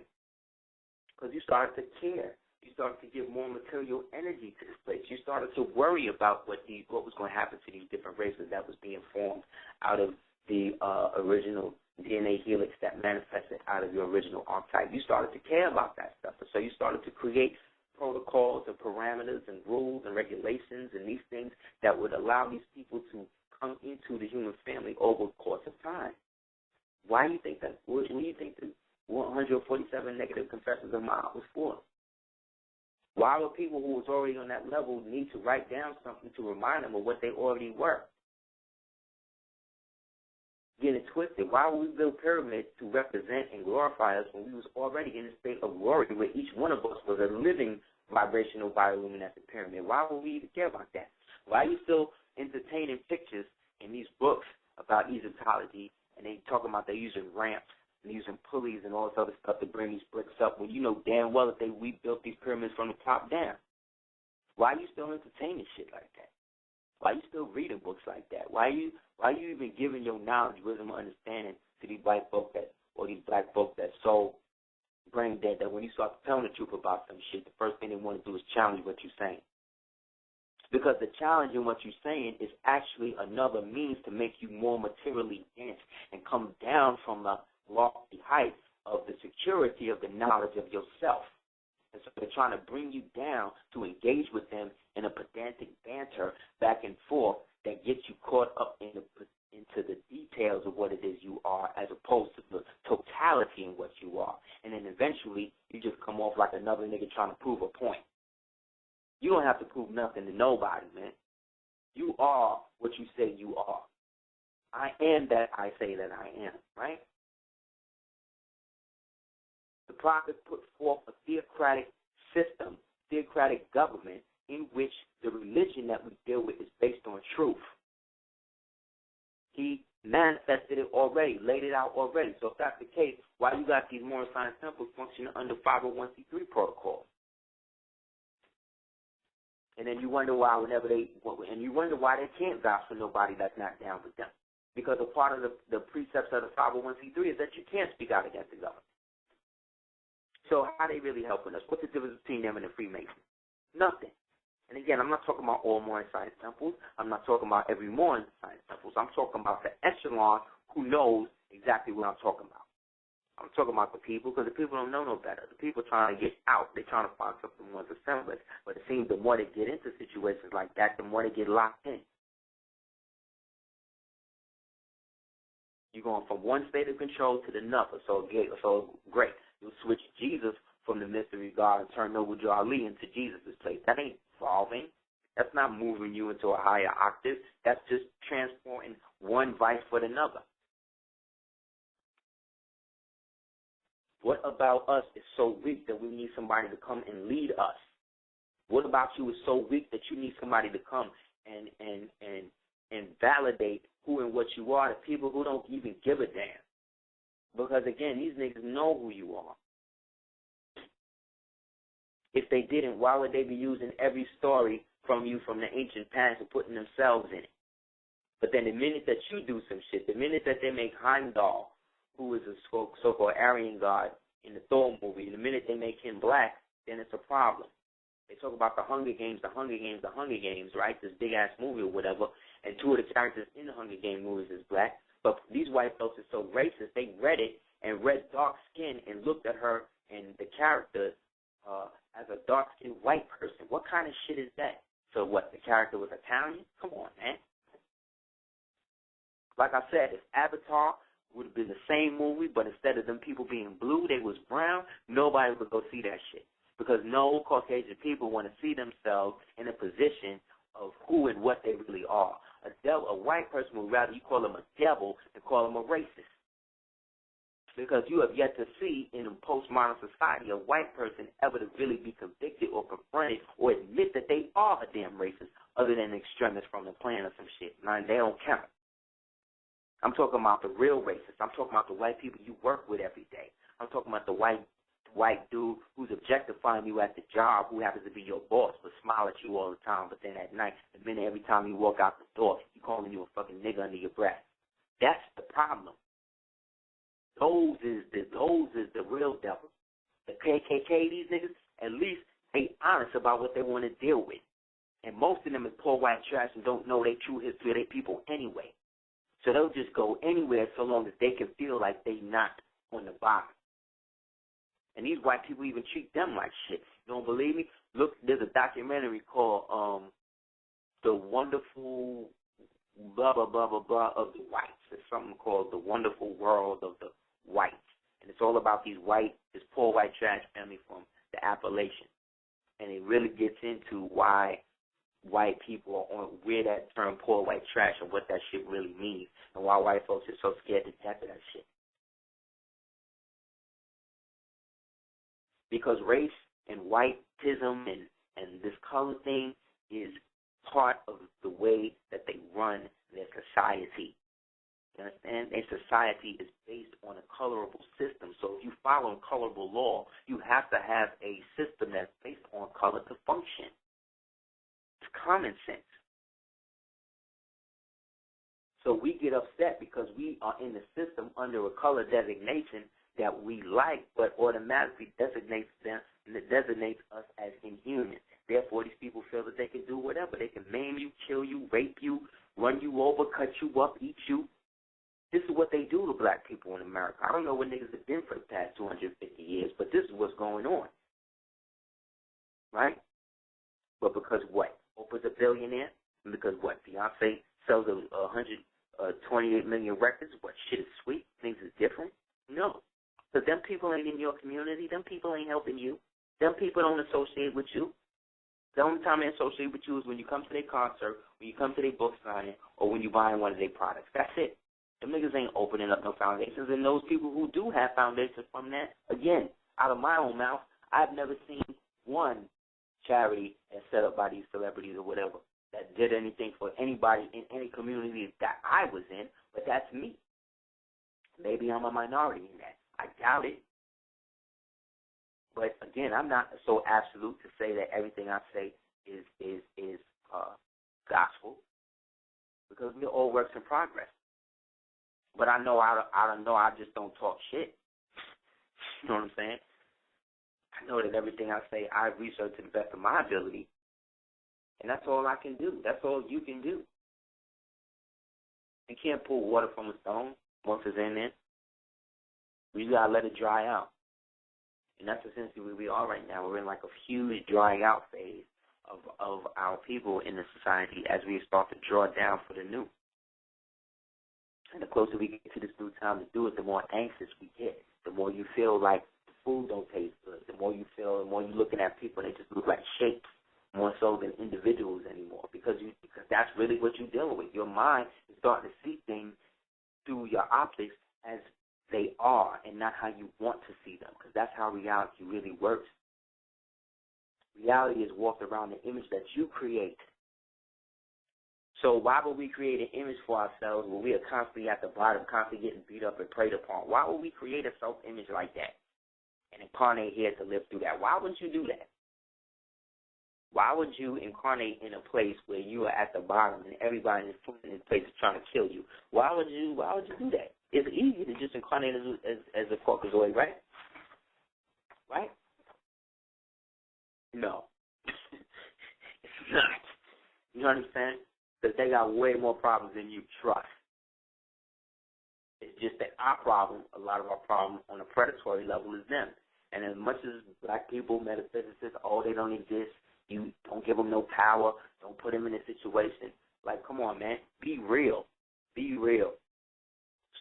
Because you started to care. You started to give more material energy to this place. You started to worry about what was going to happen to these different races that was being formed out of the original DNA helix that manifested out of your original archetype. You started to care about that stuff. And so you started to create protocols and parameters and rules and regulations and these things that would allow these people to come into the human family over the course of time. Why do you think that? What do you think the 147 negative confessions of Ma'at was for? Why would people who was already on that level need to write down something to remind them of what they already were? Getting it twisted. Why would we build pyramids to represent and glorify us when we was already in a state of glory where each one of us was a living vibrational bioluminescent pyramid? Why would we even care about that? Why are you still entertaining pictures in these books about Egyptology and they talking about they're using ramps and using pulleys and all this other stuff to bring these bricks up when you know damn well that we built these pyramids from the top down? Why are you still entertaining shit like that? Why are you still reading books like that? Why are you even giving your knowledge, wisdom, and understanding to these white folk or these black folk that's so brain dead that when you start telling the truth about some shit, the first thing they want to do is challenge what you're saying? Because the challenge in what you're saying is actually another means to make you more materially dense and come down from the lofty height of the security of the knowledge of yourself. And so they're trying to bring you down to engage with them in a pedantic banter back and forth that gets you caught up into the details of what it is you are as opposed to the totality in what you are. And then eventually you just come off like another nigga trying to prove a point. You don't have to prove nothing to nobody, man. You are what you say you are. I am that I say that I am, right? The prophet put forth a theocratic system, theocratic government, in which the religion that we deal with is based on truth. He manifested it already, laid it out already. So if that's the case, why you got these moral science temples functioning under 501c3 protocols? And then you wonder why they can't vouch for nobody that's not down with them. Because a part of the precepts of the 501c3 is that you can't speak out against the government. So how are they really helping us? What's the difference between them and the Freemasons? Nothing. And again, I'm not talking about all Mormon science temples. I'm not talking about every Mormon science temples. I'm talking about the echelon who knows exactly what I'm talking about. I'm talking about the people because the people don't know no better. The people trying to get out. They're trying to find something more semblance. But it seems the more they get into situations like that, the more they get locked in. You're going from one state of control to the another. So great. You switch Jesus from the mystery God and turn over Ali into Jesus' place. That ain't evolving. That's not moving you into a higher octave. That's just transporting one vice for another. What about us is so weak that we need somebody to come and lead us? What about you is so weak that you need somebody to come and validate who and what you are to people who don't even give a damn? Because, again, these niggas know who you are. If they didn't, why would they be using every story from you from the ancient past and putting themselves in it? But then the minute that you do some shit, the minute that they make Heimdall, who is a so-called Aryan god in the Thor movie, the minute they make him black, then it's a problem. They talk about the Hunger Games, right? This big-ass movie or whatever, and two of the characters in the Hunger Games movies is black. But these white folks are so racist, they read it and read dark skin and looked at her and the character as a dark-skinned white person. What kind of shit is that? So what, the character was Italian? Come on, man. Like I said, if Avatar would have been the same movie, but instead of them people being blue, they was brown, nobody would go see that shit. Because no Caucasian people want to see themselves in a position of who and what they really are. A white person would rather you call them a devil than call them a racist. Because you have yet to see in a postmodern society a white person ever to really be convicted or confronted or admit that they are a damn racist other than extremists from the Klan or some shit. Now, they don't count. I'm talking about the real racists. I'm talking about the white people you work with every day. I'm talking about the white dude who's objectifying you at the job, who happens to be your boss, but smile at you all the time. But then at night, the minute every time you walk out the door, he calling you a fucking nigga under your breath. That's the problem. Those is the real devil. The KKK, these niggas, at least they honest about what they want to deal with. And most of them is poor white trash and don't know their true history of their people anyway. So they'll just go anywhere so long as they can feel like they not on the bottom. And these white people even treat them like shit. You don't believe me? Look, there's a documentary called The Wonderful Blah, Blah, Blah, Blah, Blah of the Whites. There's something called The Wonderful World of the Whites. And it's all about this poor white trash family from the Appalachians. And it really gets into why white people are on where that term poor white trash and what that shit really means and why white folks are so scared to death of that shit. Because race and whiteism and this color thing is part of the way that they run their society. You understand? Their society is based on a colorable system. So if you follow a colorable law, you have to have a system that's based on color to function. It's common sense. So we get upset because we are in the system under a color designation that we like, but automatically designates us as inhuman. Therefore, these people feel that they can do whatever. They can maim you, kill you, rape you, run you over, cut you up, eat you. This is what they do to black people in America. I don't know what niggas have been for the past 250 years, but this is what's going on. Right? But because what? Oprah's a billionaire? And because what? Beyonce sells 128 million records? What, shit is sweet? Things is different? No. Because them people ain't in your community. Them people ain't helping you. Them people don't associate with you. The only time they associate with you is when you come to their concert, when you come to their book signing, or when you buy one of their products. That's it. Them niggas ain't opening up no foundations. And those people who do have foundations from that, again, out of my own mouth, I've never seen one charity that's set up by these celebrities or whatever that did anything for anybody in any community that I was in, but that's me. Maybe I'm a minority in that. I doubt it. But again, I'm not so absolute to say that everything I say is gospel, because we're all works in progress. But I know I just don't talk shit. You know what I'm saying? I know that everything I say I research to the best of my ability, and that's all I can do. That's all you can do. You can't pull water from a stone once it's in there. You gotta let it dry out. And that's essentially where we are right now. We're in like a huge drying out phase of our people in the society as we start to draw down for the new. And the closer we get to this new time to do it, the more anxious we get. The more you feel like the food don't taste good. The more you feel, the more you're looking at people, they just look like shapes more so than individuals anymore. Because that's really what you're dealing with. Your mind is starting to see things through your optics as they are and not how you want to see them, because that's how reality really works. Reality is walked around the image that you create. So why would we create an image for ourselves when we are constantly at the bottom, constantly getting beat up and preyed upon? Why would we create a self-image like that and incarnate here to live through that? Why wouldn't you do that? Why would you incarnate in a place where you are at the bottom and everybody in the place is trying to kill you? Why would you do that? It's easy to just incarnate as a Caucasoid, right? Right? No. It's not. You understand? Because they got way more problems than you trust. It's just that our problem, a lot of our problem on a predatory level is them. And as much as black people, metaphysicists, they don't exist, you don't give them no power, don't put them in a situation. Like, come on, man. Be real. Be real.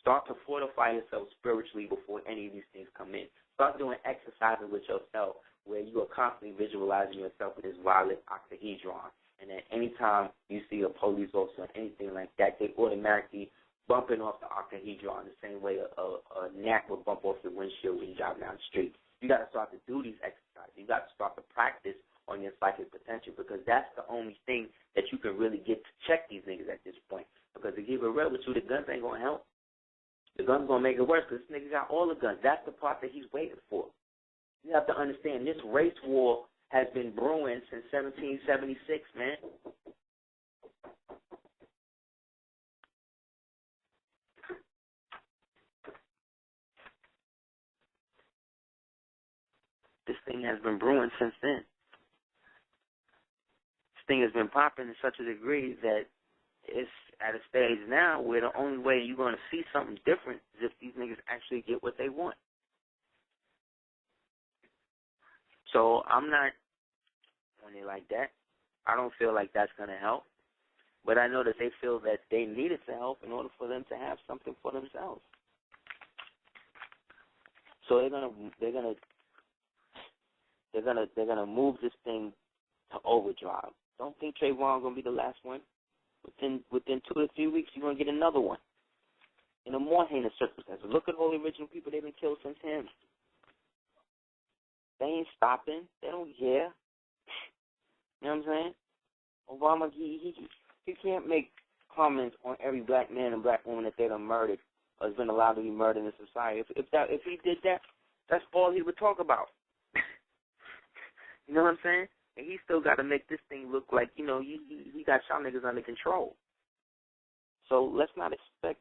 Start to fortify yourself spiritually before any of these things come in. Start doing exercises with yourself where you are constantly visualizing yourself in this violet octahedron. And at any time you see a police officer or anything like that, they automatically bumping off the octahedron the same way a gnat would bump off your windshield when you drive down the street. You got to start to do these exercises. You got to start to practice on your psychic potential because that's the only thing that you can really get to check these niggas at this point. Because to keep it real with you, the guns ain't going to help. The guns going to make it worse because this nigga got all the guns. That's the part that he's waiting for. You have to understand this race war has been brewing since 1776, man. This thing has been brewing since then. This thing has been popping to such a degree that it's at a stage now where the only way you're going to see something different is if these niggas actually get what they want. So I'm not on it like that. I don't feel like that's going to help. But I know that they feel that they need it to help in order for them to have something for themselves. So they're gonna move this thing to overdrive. Don't think Trayvon gonna be the last one. Within 2 to 3 weeks, you're gonna get another one in a more heinous circumstance. Look at all the original people they've been killed since him. They ain't stopping. They don't care. You know what I'm saying? Obama, he can't make comments on every black man and black woman that they done murdered or has been allowed to be murdered in society. If he did that, that's all he would talk about. You know what I'm saying? And he still got to make this thing look like, he got y'all niggas under control. So let's not expect,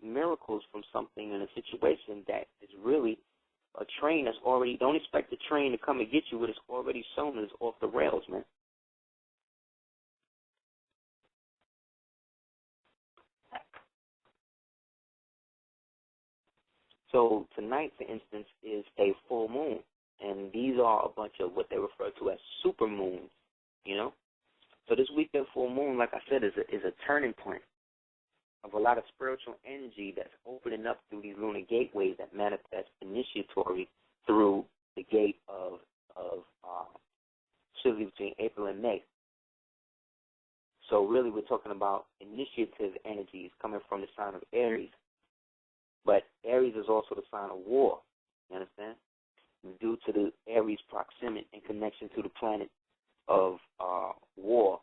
miracles from something in a situation that is really a train that's already, don't expect the train to come and get you when it's already shown it's off the rails, man. So tonight, for instance, is a full moon. And these are a bunch of what they refer to as super moons, So this weekend full moon, like I said, is a turning point of a lot of spiritual energy that's opening up through these lunar gateways that manifest initiatory through the gate of usually between April and May. So really we're talking about initiative energies coming from the sign of Aries. But Aries is also the sign of war, you understand? Due to the Aries proximity and connection to the planet of war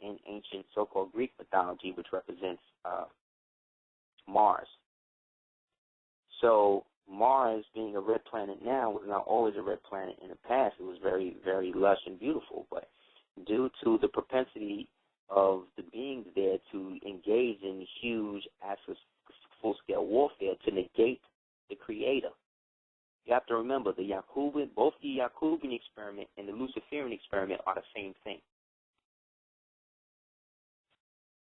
in ancient so-called Greek mythology, which represents Mars. So Mars, being a red planet now, was not always a red planet in the past. It was very, very lush and beautiful. But due to the propensity of the beings there to engage in huge, full-scale warfare to negate the creator, you have to remember both the Yakubian experiment and the Luciferian experiment are the same thing.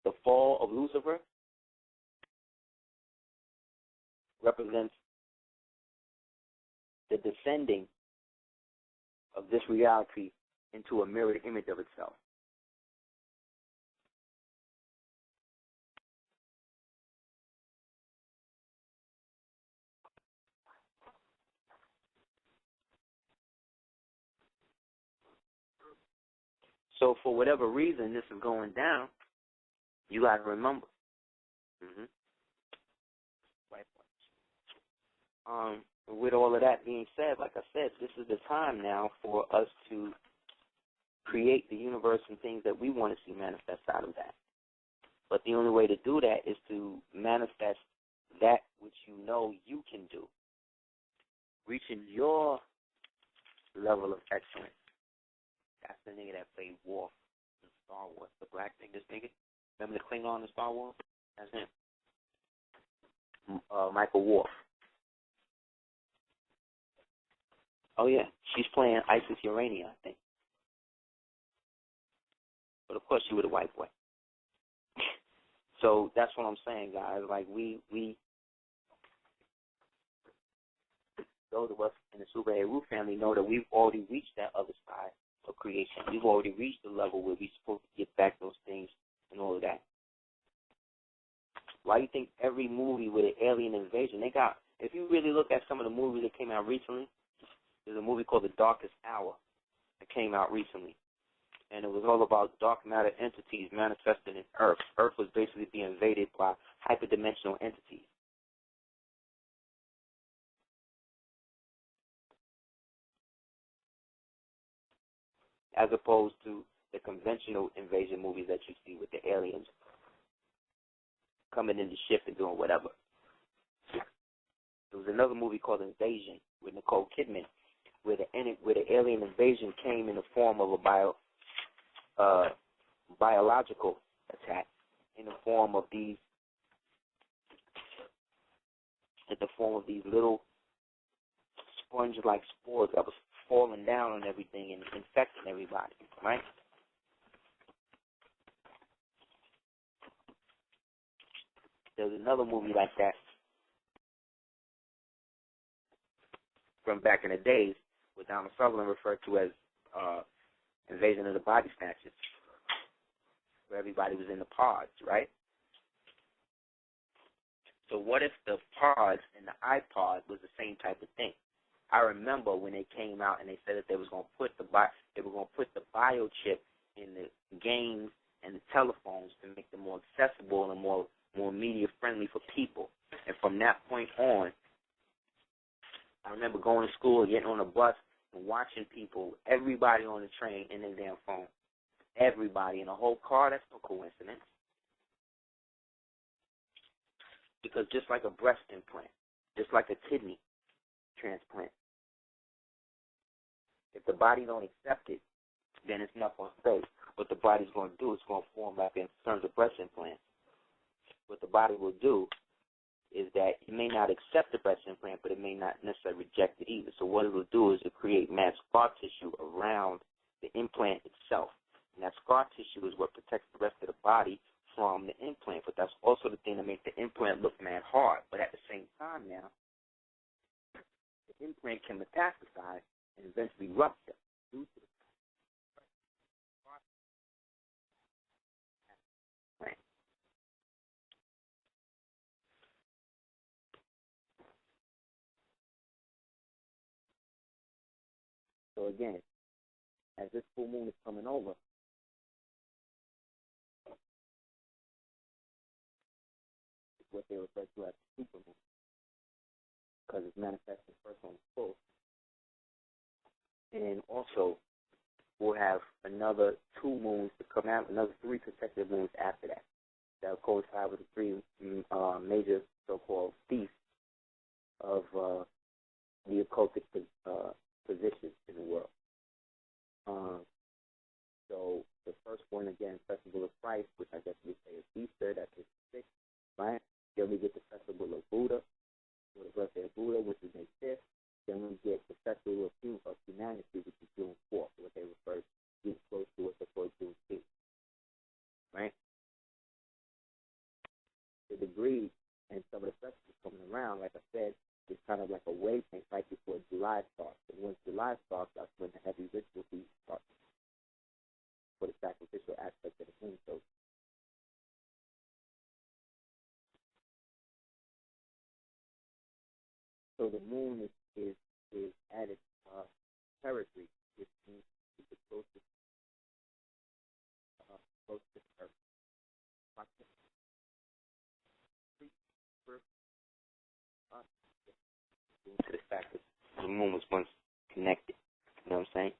The fall of Lucifer represents the descending of this reality into a mirrored image of itself. So for whatever reason this is going down, you got to remember. With all of that being said, like I said, this is the time now for us to create the universe and things that we want to see manifest out of that. But the only way to do that is to manifest that which you can do, reaching your level of excellence That's the nigga that played Worf in Star Wars. The black thing, this nigga. Remember the Klingon in Star Wars? That's him. Michael Worf. Oh, yeah. She's playing Isis Urania, I think. But, of course, she was a white boy. So that's what I'm saying, guys. Like, we those of us in the Super Heru family know that we've already reached that other side of creation. We've already reached the level where we're supposed to get back those things and all of that. Why do you think every movie with an alien invasion, they got, if you really look at some of the movies that came out recently, there's a movie called The Darkest Hour that came out recently. And it was all about dark matter entities manifested in Earth. Earth was basically being invaded by hyperdimensional entities. As opposed to the conventional invasion movies that you see with the aliens coming in the ship and doing whatever. There was another movie called Invasion with Nicole Kidman, where the alien invasion came in the form of a biological attack, in the form of these little sponge-like spores that was falling down on everything and infecting everybody, right? There's another movie like that from back in the days, what Donald Sutherland referred to as Invasion of the Body Snatchers, where everybody was in the pods, right? So what if the pods and the iPod was the same type of thing? I remember when they came out and they said that they were going to put the biochip in the games and the telephones to make them more accessible and more media friendly for people. And from that point on, I remember going to school, getting on a bus, and watching people, everybody on the train in their damn phone. Everybody in the whole car, that's no coincidence. Because just like a breast implant, just like a kidney transplant, if the body don't accept it, then it's not going to stay. What the body's going to do is going to form like in terms of breast implants. What the body will do is that it may not accept the breast implant, but it may not necessarily reject it either. So what it will do is it create mass scar tissue around the implant itself. And that scar tissue is what protects the rest of the body from the implant. But that's also the thing that makes the implant look mad hard. But at the same time now, the implant can metastasize and eventually rupture due to the implant. So again, as this full moon is coming over, it's what they refer to as the super moon, because it's manifesting first on the full. And also, we'll have another 2 moons to come out, another 3 consecutive moons after that. That'll coincide with the 3 major so-called feasts of the occultic positions in the world. So the first one, again, Festival of Christ, which I guess we say is Easter, that's the 6th, right? Then we get the Festival of Buddha, or the birthday of Buddha, which is May 5th. Then we get the Festival of Humanity, which is June 4th, what they refer to close to what they call Juneteenth, right? The degree and some of the festivals coming around, like I said, is kind of like a wavelength right before July starts. And once July starts, that's when the heavy ritual feast starts for the sacrificial aspect of the moon. So the moon is at its territory, which means it's the closest to Earth. To the fact that the moon was once connected, you know what I'm saying?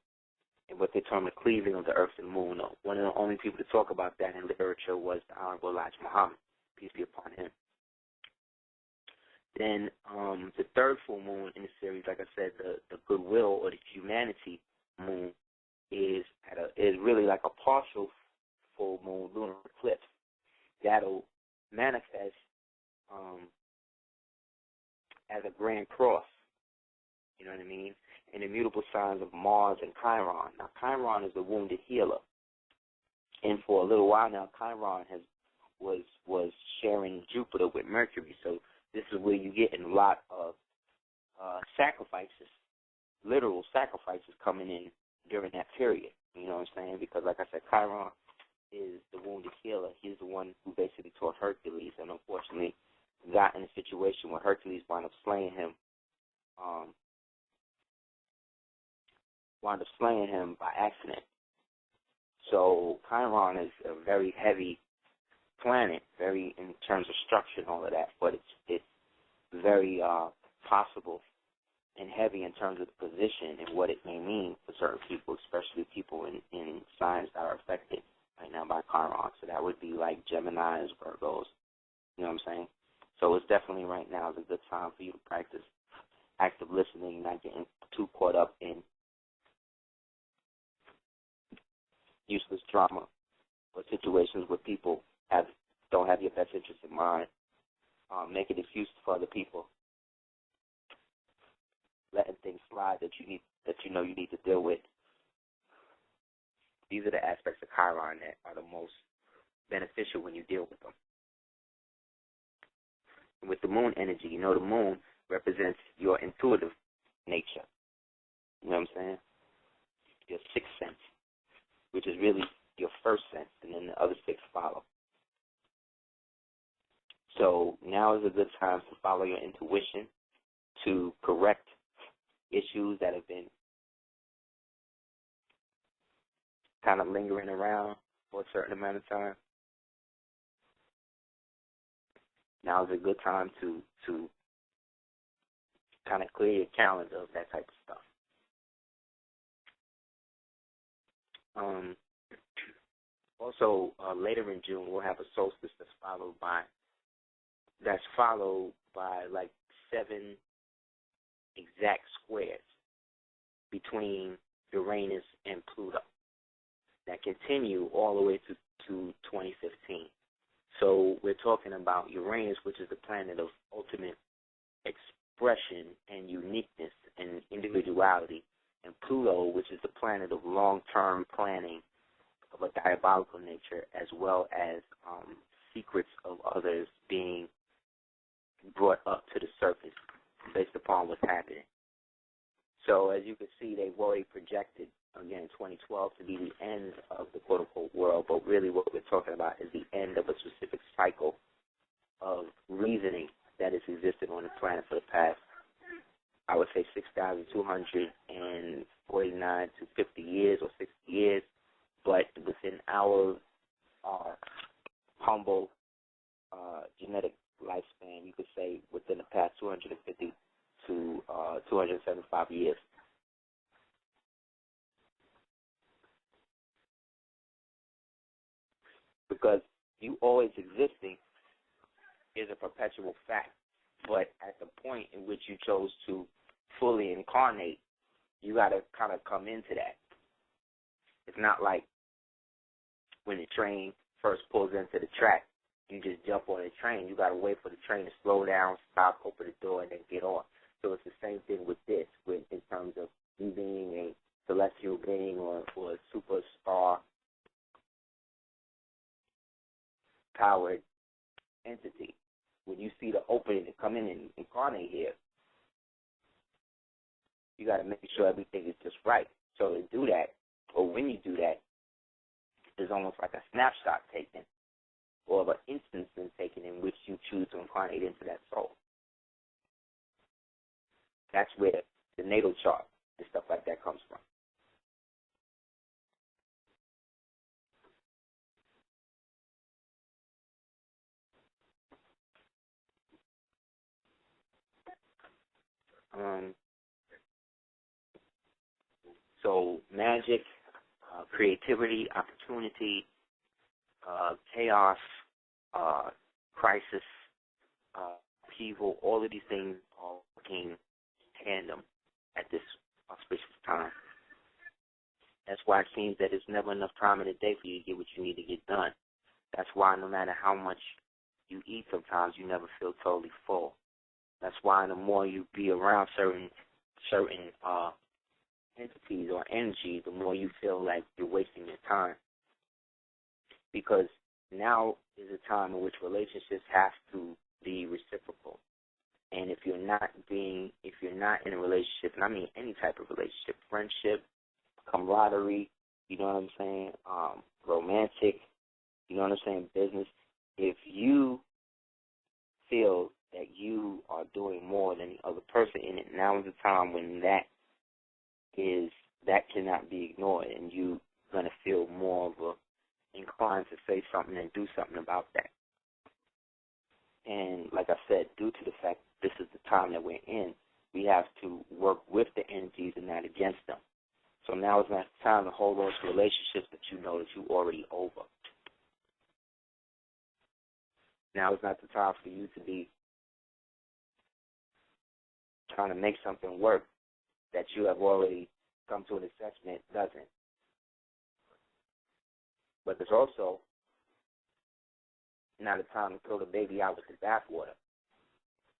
And what they term the cleaving of the earth and the moon. One of the only people to talk about that in literature was the Honorable Elijah Muhammad, peace be upon him. Then the third full moon in the series, like I said, the goodwill or the humanity moon is really like a partial full moon lunar eclipse that'll manifest as a grand cross. You know what I mean? And immutable signs of Mars and Chiron. Now, Chiron is the wounded healer, and for a little while now, Chiron was sharing Jupiter with Mercury. So this is where you get a lot of sacrifices, literal sacrifices coming in during that period. You know what I'm saying? Because, like I said, Chiron is the wounded healer. He's the one who basically taught Hercules, and unfortunately got in a situation where Hercules wound up slaying him. By accident. So Chiron is a very heavy planet, very in terms of structure and all of that, but it's very possible and heavy in terms of the position and what it may mean for certain people, especially people in signs that are affected right now by Chiron. So that would be like Geminis, Virgos, you know what I'm saying? So it's definitely right now is a good time for you to practice active listening, not getting too caught up in useless drama or situations where people don't have your best interest in mind, making excuses for other people, letting things slide that you know you need to deal with. These are the aspects of Chiron that are the most beneficial when you deal with them. And with the moon energy, you know the moon represents your intuitive nature. You know what I'm saying? Your sixth sense, which is really your first sense, and then the other six follow. So now is a good time to follow your intuition, to correct issues that have been kind of lingering around for a certain amount of time. Now is a good time to kind of clear your calendar of that type of stuff. Also, later in June, we'll have a solstice that's followed by like 7 exact squares between Uranus and Pluto that continue all the way to 2015. So we're talking about Uranus, which is the planet of ultimate expression and uniqueness and individuality, and Pluto, which is the planet of long-term planning of a diabolical nature, as well as secrets of others being brought up to the surface based upon what's happening. So as you can see, they've already projected, again, 2012 to be the end of the quote-unquote world, but really what we're talking about is the end of a specific cycle of reasoning that has existed on the planet for the past, I would say, 6,249 to 50 years or 60 years, but within our humble genetic lifespan, you could say within the past 250 to 275 years. Because you always existing is a perpetual fact, but at the point in which you chose to fully incarnate, you got to kind of come into that. It's not like when the train first pulls into the track, you just jump on the train. You got to wait for the train to slow down, stop, open the door, and then get on. So it's the same thing with this, in terms of you being a celestial being or a superstar powered entity. When you see the opening to come in and incarnate here, you got to make sure everything is just right. So to do that, or when you do that, there's almost like a snapshot taken, or of an instance been taken in which you choose to incarnate into that soul. That's where the natal chart and stuff like that comes from. So magic, creativity, opportunity, chaos, crisis, upheaval, all of these things are working tandem at this auspicious time. That's why it seems that there's never enough time in the day for you to get what you need to get done. That's why no matter how much you eat, sometimes you never feel totally full. That's why the more you be around certain entities or energy, the more you feel like you're wasting your time. Because now is a time in which relationships have to be reciprocal. And if you're not in a relationship, and I mean any type of relationship, friendship, camaraderie, you know what I'm saying, romantic, you know what I'm saying, business, if you feel that you are doing more than the other person in it, now is the time when that cannot be ignored, and you're going to feel more of a inclined to say something and do something about that. And like I said, due to the fact this is the time that we're in, we have to work with the energies and not against them. So now is not the time to hold on to relationships that you know that you already over. Now is not the time for you to be trying to make something work that you have already come to an assessment doesn't. But there's also not a time to throw the baby out with the bathwater.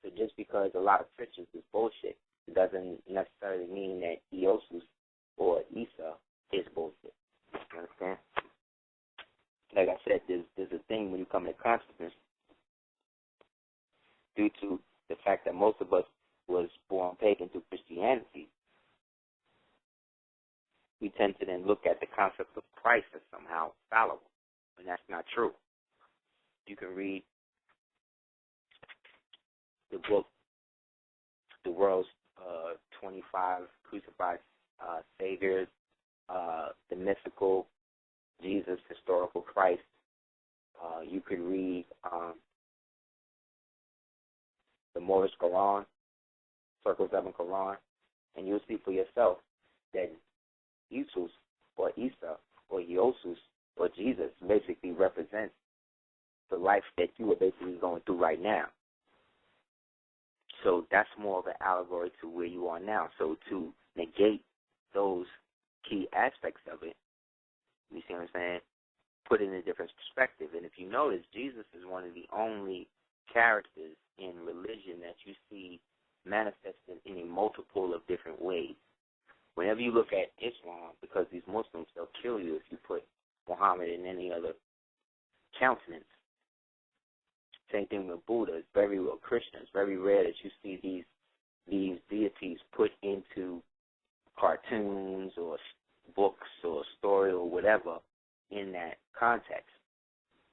So just because a lot of pictures is bullshit, it doesn't necessarily mean that Eosus or Isa is bullshit. You understand? Like I said, there's a thing when you come to consciousness, due to the fact that most of us was born pagan through Christianity, we tend to then look at the concept of Christ as somehow fallible, and that's not true. You can read the book, The World's 25 Crucified Saviors, The Mythical Jesus, Historical Christ. You could read the Moorish Quran, Circle 7 Quran, and you'll see for yourself that Jesus or Isa or Eosus or Jesus basically represents the life that you are basically going through right now. So that's more of an allegory to where you are now. So to negate those key aspects of it, you see what I'm saying, put it in a different perspective. And if you notice, Jesus is one of the only characters in religion that you see manifested in a multiple of different ways. Whenever you look at Islam, because these Muslims, they'll kill you if you put Muhammad in any other countenance. Same thing with Buddha. It's very well Christian. It's very rare that you see these deities put into cartoons or books or story or whatever in that context.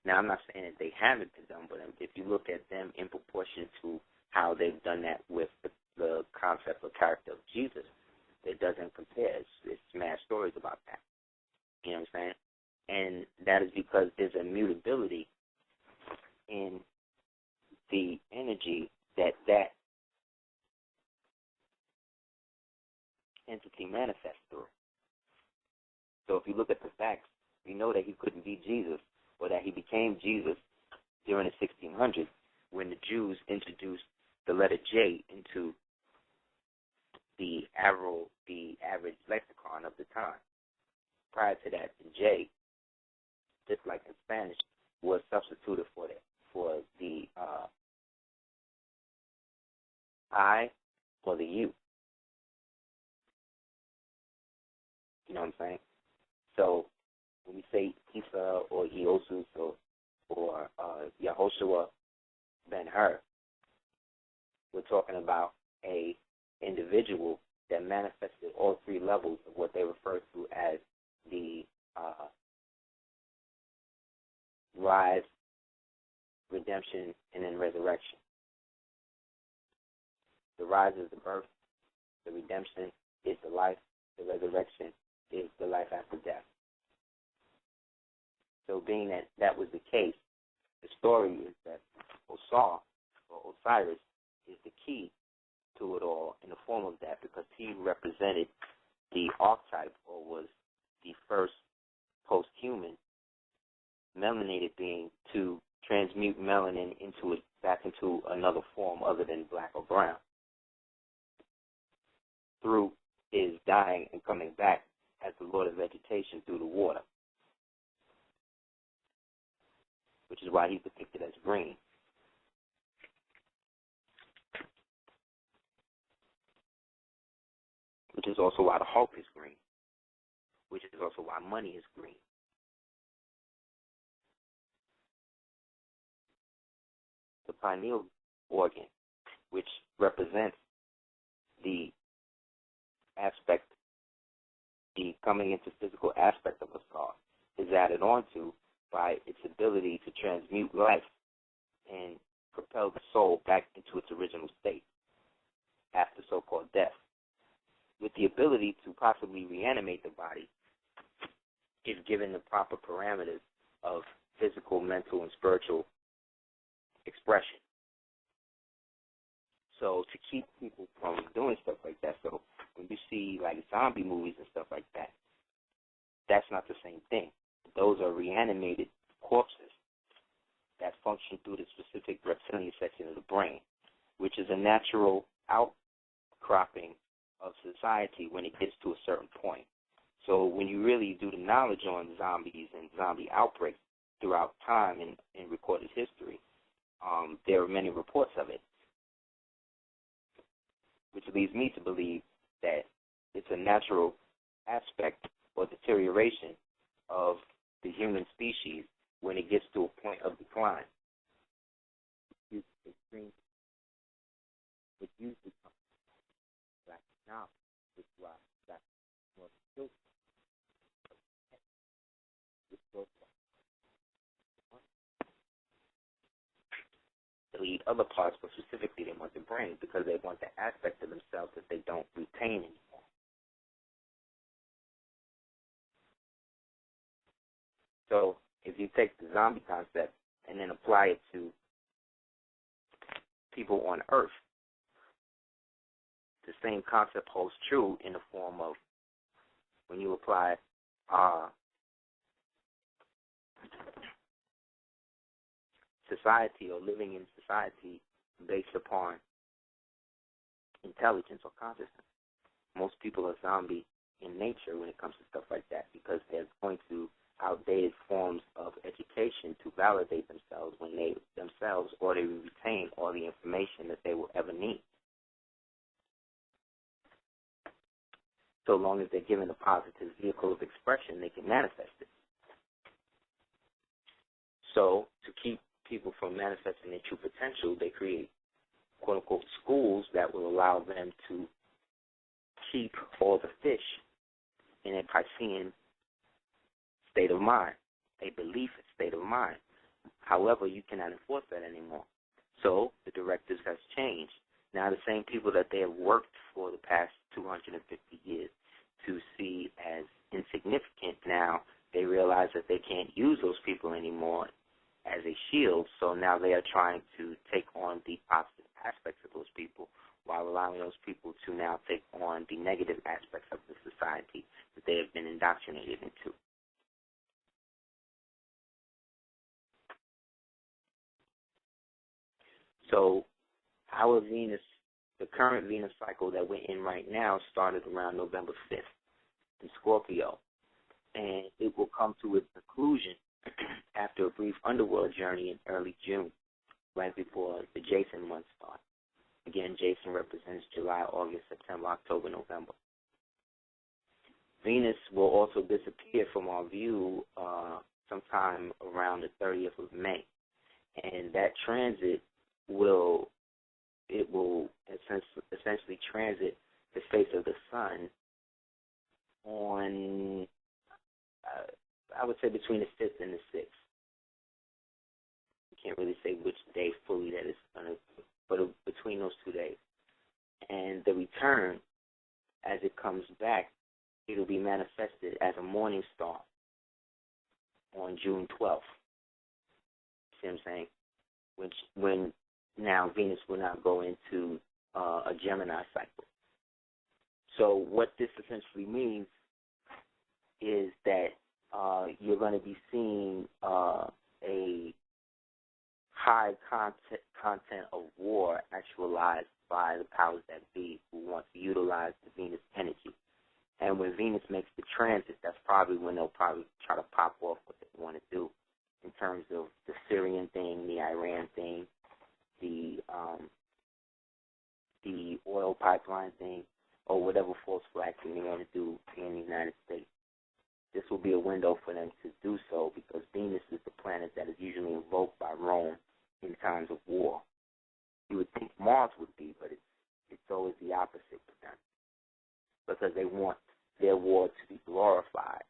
Now, I'm not saying that they haven't been done, but if you look at them in proportion to how they've done that with the concept or character of Jesus, it doesn't compare. It's mad stories about that. You know what I'm saying? And that is because there's a mutability in the energy that entity manifests through. So if you look at the facts, you know that he couldn't be Jesus, or that he became Jesus during the 1600s when the Jews introduced the letter J into the average lexicon of the time. Prior to that, the J, just like in Spanish, was substituted for the I or the U. You know what I'm saying? So when we say Isa or Eosus or Yehoshua ben Hur, we're talking about a individual that manifested all three levels of what they refer to as the rise, redemption, and then resurrection. The rise is the birth, the redemption is the life, the resurrection is the life after death. So being that that was the case, the story is that Osar, or Osiris, is the key to it all in the form of that, because he represented the archetype, or was the first post-human melanated being to transmute melanin back into another form other than black or brown. Through his dying and coming back as the Lord of Vegetation through the water, which is why he's depicted as green. Which is also why the Hulk is green. Which is also why money is green. The pineal organ, which represents the aspect, the coming into physical aspect of us all, is added onto by its ability to transmute life and propel the soul back into its original state after so-called death, with the ability to possibly reanimate the body if given the proper parameters of physical, mental, and spiritual expression. So to keep people from doing stuff like that, so when you see like zombie movies and stuff like that, that's not the same thing. Those are reanimated corpses that function through the specific reptilian section of the brain, which is a natural outcropping of society when it gets to a certain point. So when you really do the knowledge on zombies and zombie outbreaks throughout time in recorded history, there are many reports of it, which leads me to believe that it's a natural aspect or deterioration of the human species when it gets to a point of decline. It usually comes back now, which is why that's more children. They'll eat other parts, but specifically they want the brain because they want the aspect of themselves that they don't retain anymore. So if you take the zombie concept and then apply it to people on Earth, the same concept holds true in the form of when you apply society or living in society based upon intelligence or consciousness. Most people are zombie in nature when it comes to stuff like that because they're going to outdated forms of education to validate themselves when they themselves already retain all the information that they will ever need. So long as they're given a positive vehicle of expression, they can manifest it. So to keep people from manifesting their true potential, they create quote-unquote schools that will allow them to keep all the fish in a Piscean state of mind, a belief state of mind. However, you cannot enforce that anymore. So the directives has changed. Now the same people that they have worked for the past 250 years to see as insignificant, now they realize that they can't use those people anymore as a shield, so now they are trying to take on the positive aspects of those people while allowing those people to now take on the negative aspects of the society that they have been indoctrinated into. So our Venus, the current Venus cycle that we're in right now started around November 5th in Scorpio, and it will come to its conclusion after a brief underworld journey in early June, right before the Jason month starts. Again, Jason represents July, August, September, October, November. Venus will also disappear from our view sometime around the 30th of May, and that transit will essentially transit the face of the sun on, I would say, between the 5th and the 6th. You can't really say which day fully that is going to, but between those 2 days. And the return, as it comes back, it'll be manifested as a morning star on June 12th. See what I'm saying? When now Venus will not go into a Gemini cycle. So what this essentially means is that you're going to be seeing a high content of war actualized by the powers that be who want to utilize the Venus energy. And when Venus makes the transit, that's probably when they'll probably try to pop off what they want to do in terms of the Syrian thing, the Iran thing, the oil pipeline thing, or whatever false flag thing they want to do in the United States. This will be a window for them to do so because Venus is the planet that is usually invoked by Rome in times of war. You would think Mars would be, but it's always the opposite for them because they want their war to be glorified.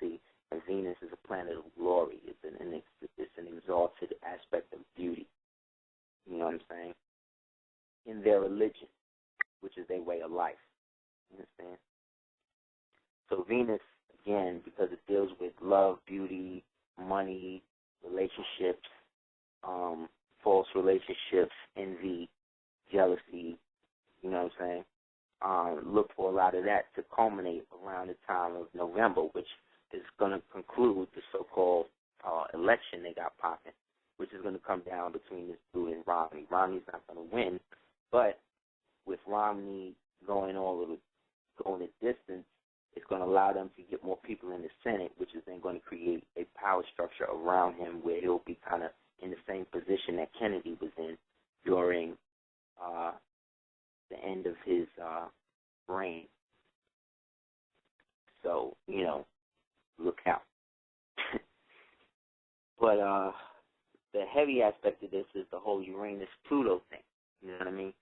See, and Venus is a planet of glory. It's an exalted aspect of beauty. You know what I'm saying? In their religion, which is their way of life. You understand? So Venus, again, because it deals with love, beauty, money, relationships, false relationships, envy, jealousy, you know what I'm saying? Look for a lot of that to culminate around the time of November, which is going to conclude the so-called election they got popping, which is going to come down between this dude and Romney. Romney's not going to win, but with Romney going the distance, it's going to allow them to get more people in the Senate, which is then going to create a power structure around him where he'll be kind of in the same position that Kennedy was in during the end of his reign. So, you know, look out. But the heavy aspect of this is the whole Uranus-Pluto thing. You know what I mean?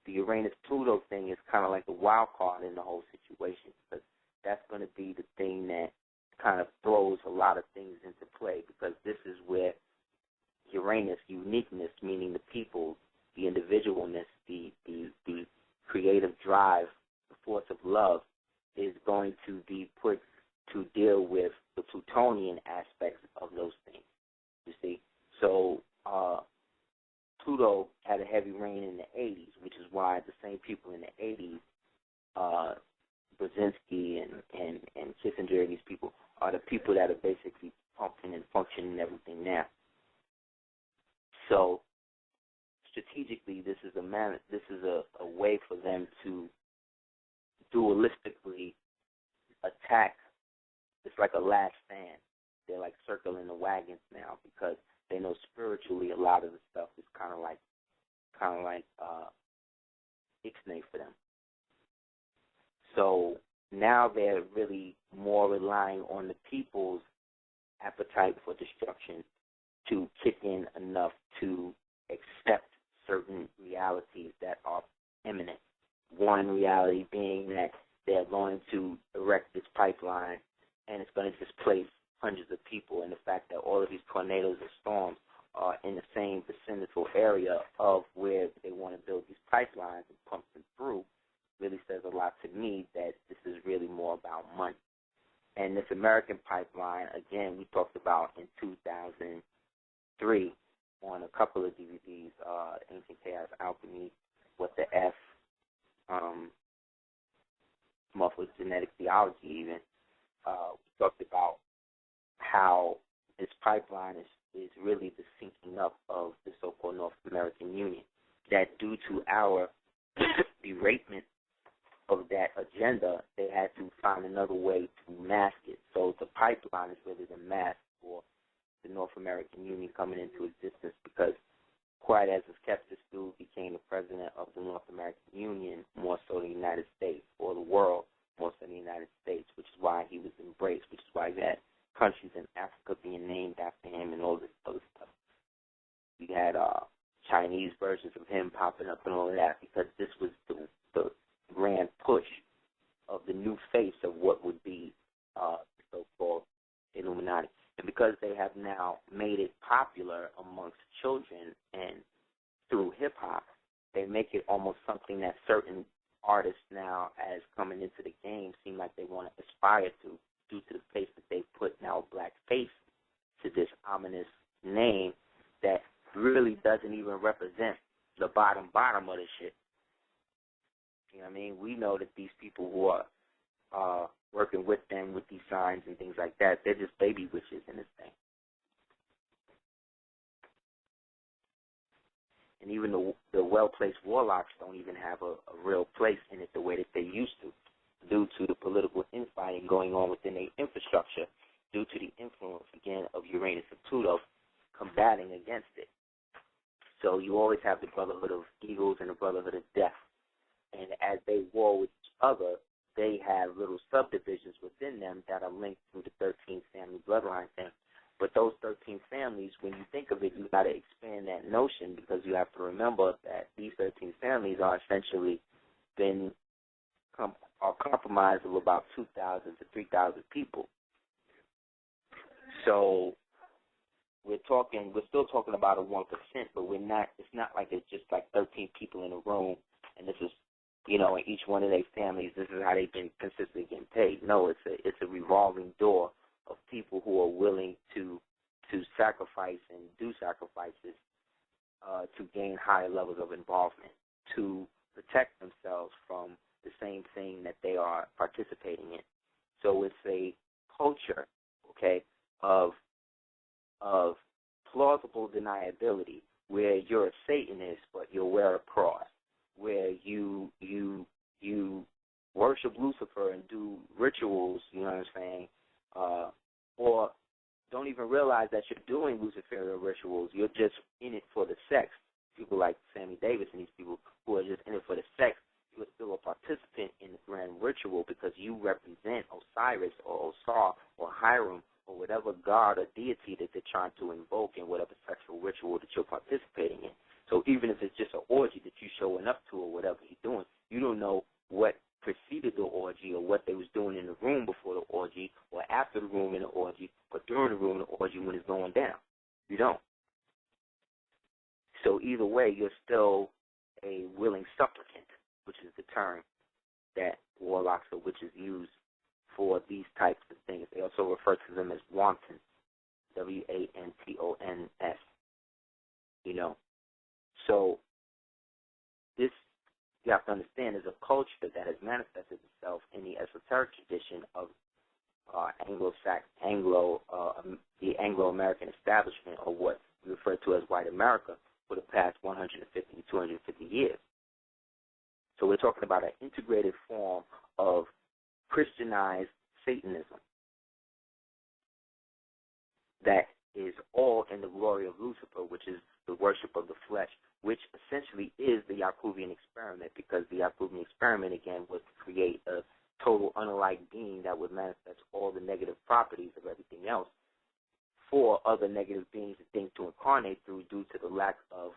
The Uranus-Pluto thing is kind of like the wild card in the whole situation because that's going to be the thing that kind of throws a lot of things into play because this is where Uranus, uniqueness, meaning the people, the individualness, the creative drive, the force of love, is going to be put to deal with the Plutonian aspects of those things, you see. So Pluto had a heavy reign in the 80s, which is why the same people in the 80s, Brzezinski and Kissinger, these people, are the people that are basically pumping and functioning and everything now. So strategically, this is a way for them to dualistically attack. It's like a last stand. They're like circling the wagons now because they know spiritually a lot of the stuff is kind of like ixnay for them. So now they're really more relying on the people's appetite for destruction to kick in enough to accept certain realities that are imminent. One reality being that they're going to erect this pipeline and it's going to displace hundreds of people, and the fact that all of these tornadoes and storms are in the same vicinal area of where they want to build these pipelines and pump them through really says a lot to me that this is really more about money. And this American pipeline, again, we talked about in 2003 on a couple of DVDs, Ancient Chaos Alchemy, What the F, Muffled Genetic Theology even. We talked about how this pipeline is really the sinking up of the so-called North American Union, that due to our beratement of that agenda, they had to find another way to mask it. So the pipeline is really the mask for the North American Union coming into existence because quite as is kept, this dude became the president of the North American Union, more so the United States, or the world, more so the United States, which is why he was embraced, which is why you had countries in Africa being named after him and all this other stuff. You had Chinese versions of him popping up and all of that because this was the grand push of the new face of what would be the so-called Illuminati. And because they have now made it popular amongst children and through hip-hop, they make it almost something that certain artists now, as coming into the game, seem like they want to aspire to due to the face that they put now black face to this ominous name that really doesn't even represent the bottom of the shit. You know what I mean? We know that these people who are working with them with these signs and things like that, they're just baby witches in this thing. And even the well-placed warlocks don't even have a real place in it the way that they used to. due to the political infighting going on within their infrastructure, due to the influence, again, of Uranus and Pluto combating against it. So you always have the Brotherhood of Eagles and the Brotherhood of Death. And as they war with each other, they have little subdivisions within them that are linked through the 13 family bloodline thing. But those 13 families, when you think of it, you got to expand that notion, because you have to remember that these 13 families are essentially are comprised of about 2,000 to 3,000 people. So we're still talking about a 1%, but we're not. It's not like it's just like 13 people in a room, and this is, in each one of their families, this is how they've been consistently getting paid. No, it's a revolving door of people who are willing to sacrifice and do sacrifices to gain higher levels of involvement, to protect themselves from the same thing that they are participating in. So it's a culture, okay, of plausible deniability, where you're a Satanist but you'll wear a cross, where you worship Lucifer and do rituals, you know what I'm saying, or don't even realize that you're doing Luciferian rituals. You're just in it for the sex. People like Sammy Davis and these people who are just in it for the sex, you're still a participant in the grand ritual because you represent Osiris or Osar or Hiram or whatever god or deity that they're trying to invoke in whatever sexual ritual that you're participating in. So even if it's just an orgy that you're showing up to or whatever you're doing, you don't know what preceded the orgy or what they was doing in the room before the orgy or after the room in the orgy or during the room in the orgy when it's going down. You don't. So either way, you're still a willing supplicant, which is the term that warlocks or witches use for these types of things. They also refer to them as wantons, W-A-N-T-O-N-S, So this, you have to understand, is a culture that has manifested itself in the esoteric tradition of the Anglo-American establishment, or what we refer to as white America, for the past 150 to 250 years. So we're talking about an integrated form of Christianized Satanism that is all in the glory of Lucifer, which is the worship of the flesh, which essentially is the Yakubian experiment, because the Yakubian experiment, again, was to create a total unalike being that would manifest all the negative properties of everything else for other negative beings and things to incarnate through, due to the lack of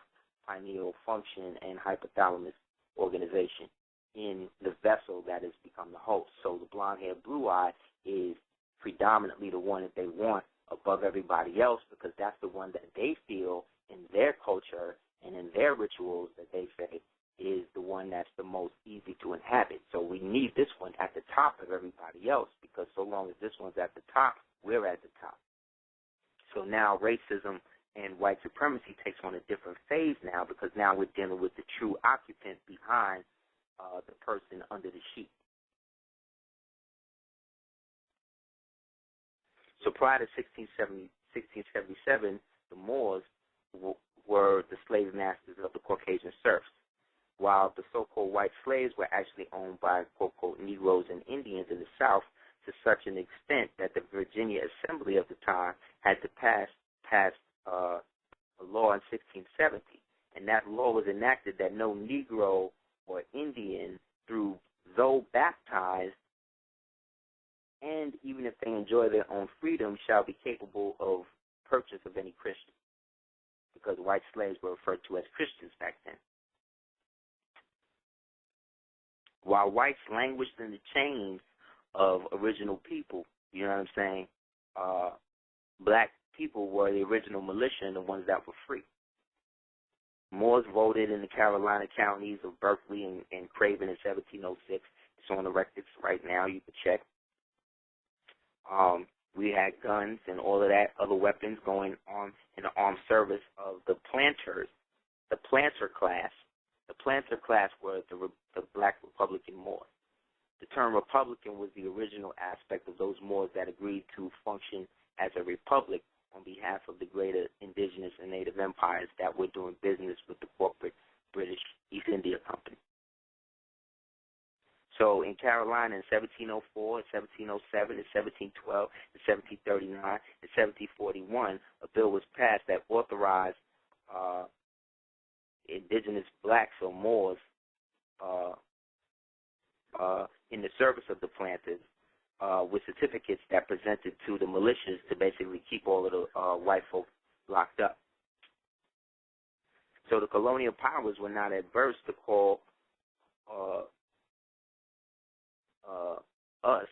pineal function and hypothalamus organization in the vessel that has become the host. So the blonde-haired blue-eye is predominantly the one that they want above everybody else, because that's the one that they feel in their culture and in their rituals that they say is the one that's the most easy to inhabit. So we need this one at the top of everybody else, because so long as this one's at the top, we're at the top. So now racism and white supremacy takes on a different phase now, because now we're dealing with the true occupant behind the person under the sheet. So prior to 1677, the Moors were the slave masters of the Caucasian serfs, while the so-called white slaves were actually owned by, quote, Negroes and Indians in the South, to such an extent that the Virginia Assembly of the time had to pass a law in 1670. And that law was enacted that no Negro or Indian, though baptized, and even if they enjoy their own freedom, shall be capable of purchase of any Christian, because white slaves were referred to as Christians back then. While whites languished in the chains of original people, you know what I'm saying, black people were the original militia and the ones that were free. Moors voted in the Carolina counties of Berkeley and Craven in 1706. It's on the records right now. You can check. We had guns and all of that, other weapons going on in the armed service of the planters, the planter class. The planter class were the black Republican Moors. The term Republican was the original aspect of those Moors that agreed to function as a republic on behalf of the greater indigenous and native empires that were doing business with the corporate British East India Company. So in Carolina in 1704, 1707, 1712, 1739, and 1741, a bill was passed that authorized indigenous blacks or Moors in the service of the planters with certificates that presented to the militias to basically keep all of the white folks locked up. So the colonial powers were not adverse to call us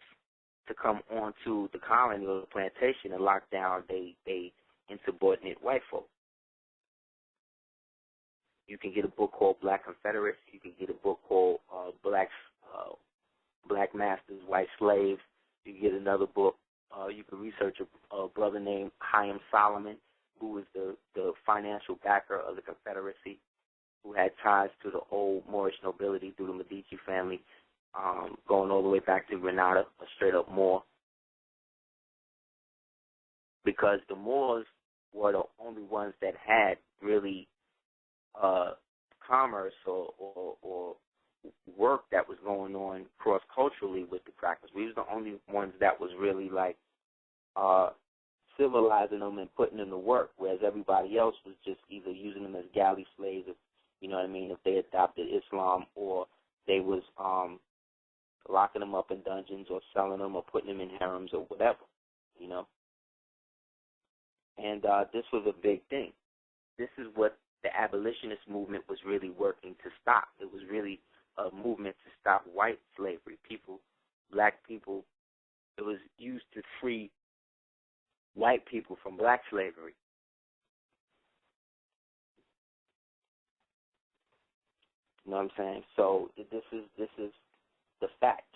to come onto the colony or the plantation and lock down they insubordinate white folk. You can get a book called Black Confederates. You can get a book called Black Masters, White Slaves. You can get another book. You can research a brother named Chaim Solomon, who was the financial backer of the Confederacy, who had ties to the old Moorish nobility through the Medici family, going all the way back to Granada, a straight-up Moor. Because the Moors were the only ones that had really commerce or work that was going on cross-culturally with the crackers. We was the only ones that was really like civilizing them and putting them to work, whereas everybody else was just either using them as galley slaves, if, you know what I mean, if they adopted Islam, or they was locking them up in dungeons or selling them or putting them in harems or whatever, you know. And this was a big thing. This is what the abolitionist movement was really working to stop. It was really a movement to stop white slavery. People, black people, it was used to free white people from black slavery. You know what I'm saying? So this is the fact.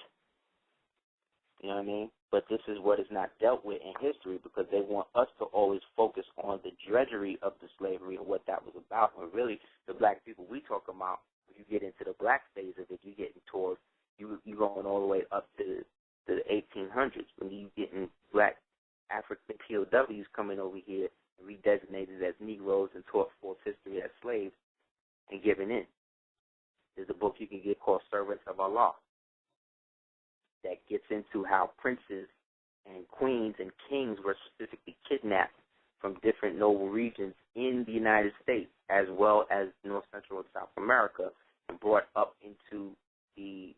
You know what I mean? But this is what is not dealt with in history, because they want us to always focus on the drudgery of the slavery and what that was about. When really the black people we talk about, when you get into the black phase of it, you're getting towards, you going all the way up to the 1800s, when you getting black African POWs coming over here and redesignated as Negroes and taught false history as slaves and giving in. There's a book you can get called Servants of Allah that gets into how princes and queens and kings were specifically kidnapped from different noble regions in the United States, as well as North, Central, and South America, and brought up into the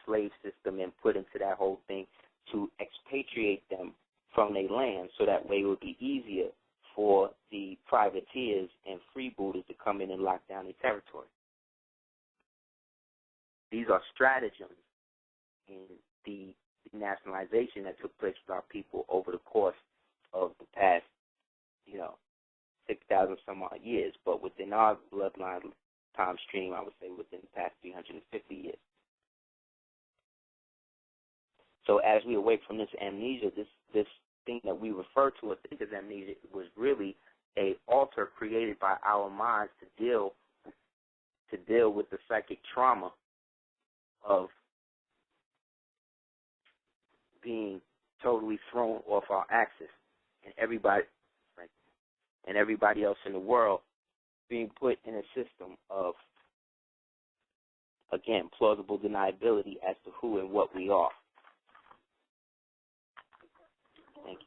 slave system and put into that whole thing to expatriate them from their land, so that way it would be easier for the privateers and freebooters to come in and lock down their territory. These are stratagems in the nationalization that took place with our people over the course of the past, 6,000 some odd years. But within our bloodline time stream, I would say within the past 350 years. So as we awake from this amnesia, this thing that we refer to as think as amnesia was really a altar created by our minds to deal with the psychic trauma of being totally thrown off our axis, and everybody else in the world being put in a system of, again, plausible deniability as to who and what we are. Thank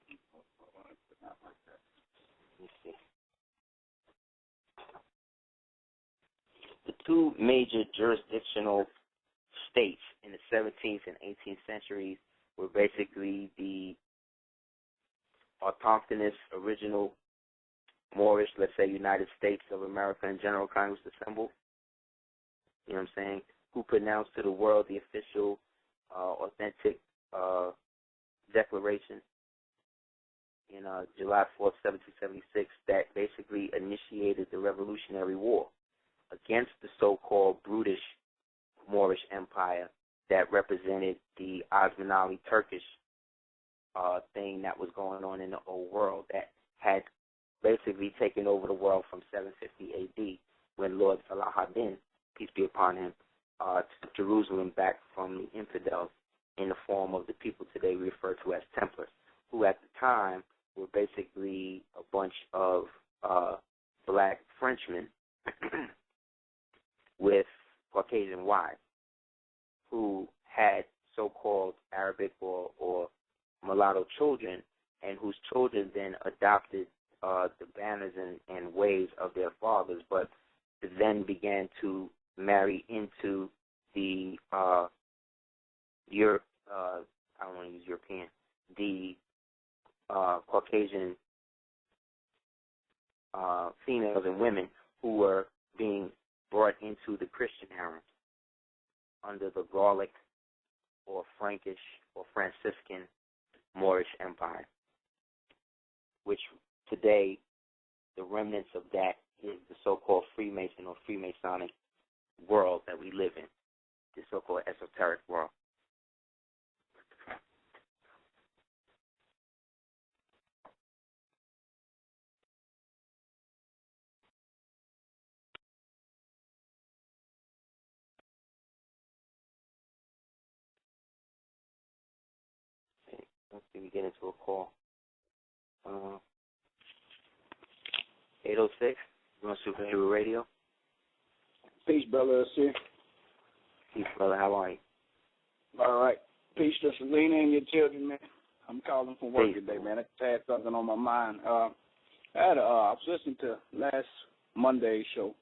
you. Let me see. The two major jurisdictional states in the 17th and 18th centuries were basically the autochthonous original Moorish, let's say United States of America and General Congress assembled, you know what I'm saying, who pronounced to the world the official, authentic declaration in July 4th, 1776, that basically initiated the Revolutionary War against the so-called brutish Moorish Empire that represented the Osmanli Turkish thing that was going on in the old world, that had basically taken over the world from 750 A.D. when Lord Salahuddin, peace be upon him, took Jerusalem back from the infidels in the form of the people today we refer to as Templars, who at the time were basically a bunch of black Frenchmen with Caucasian wives who had so-called Arabic or mulatto children, and whose children then adopted the manners and ways of their fathers, but then began to marry into the I don't want to use European, the Caucasian females and women who were being brought into the Christian harem under the Gallic or Frankish or Franciscan Moorish Empire, which today the remnants of that is the so-called Freemason or Freemasonic world that we live in, the so-called esoteric world. Let's see, we get into a call. 806, you're on Super Heru Radio. Peace, brother. Aseer. Peace, brother. How are you? All right. Peace to Selena and your children, man. I'm calling from work today, man. I just had something on my mind. I was listening to last Monday's show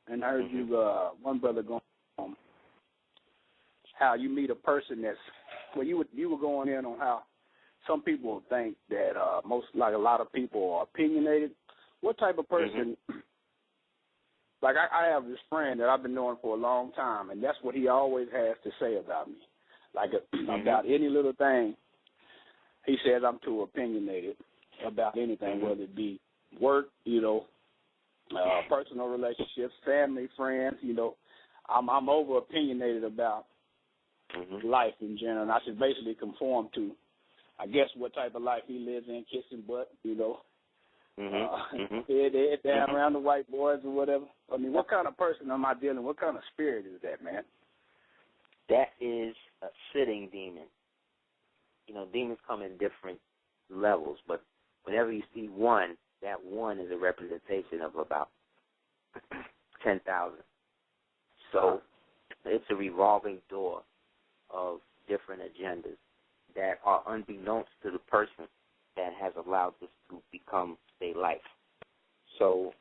and I heard you, one brother going how you meet a person that's, well, you were going in on how some people think that a lot of people are opinionated. What type of person, like I have this friend that I've been knowing for a long time, and that's what he always has to say about me. Like about any little thing, he says I'm too opinionated about anything, whether it be work, personal relationships, family, friends, I'm over opinionated about life in general, and I should basically conform to, I guess, what type of life he lives in, kissing butt, head down around the white boys or whatever. I mean, what kind of person am I dealing with? What kind of spirit is that, man? That is a sitting demon. Demons come in different levels, but whenever you see one, that one is a representation of about 10,000. So it's a revolving door of different agendas that are unbeknownst to the person that has allowed this to become their life. So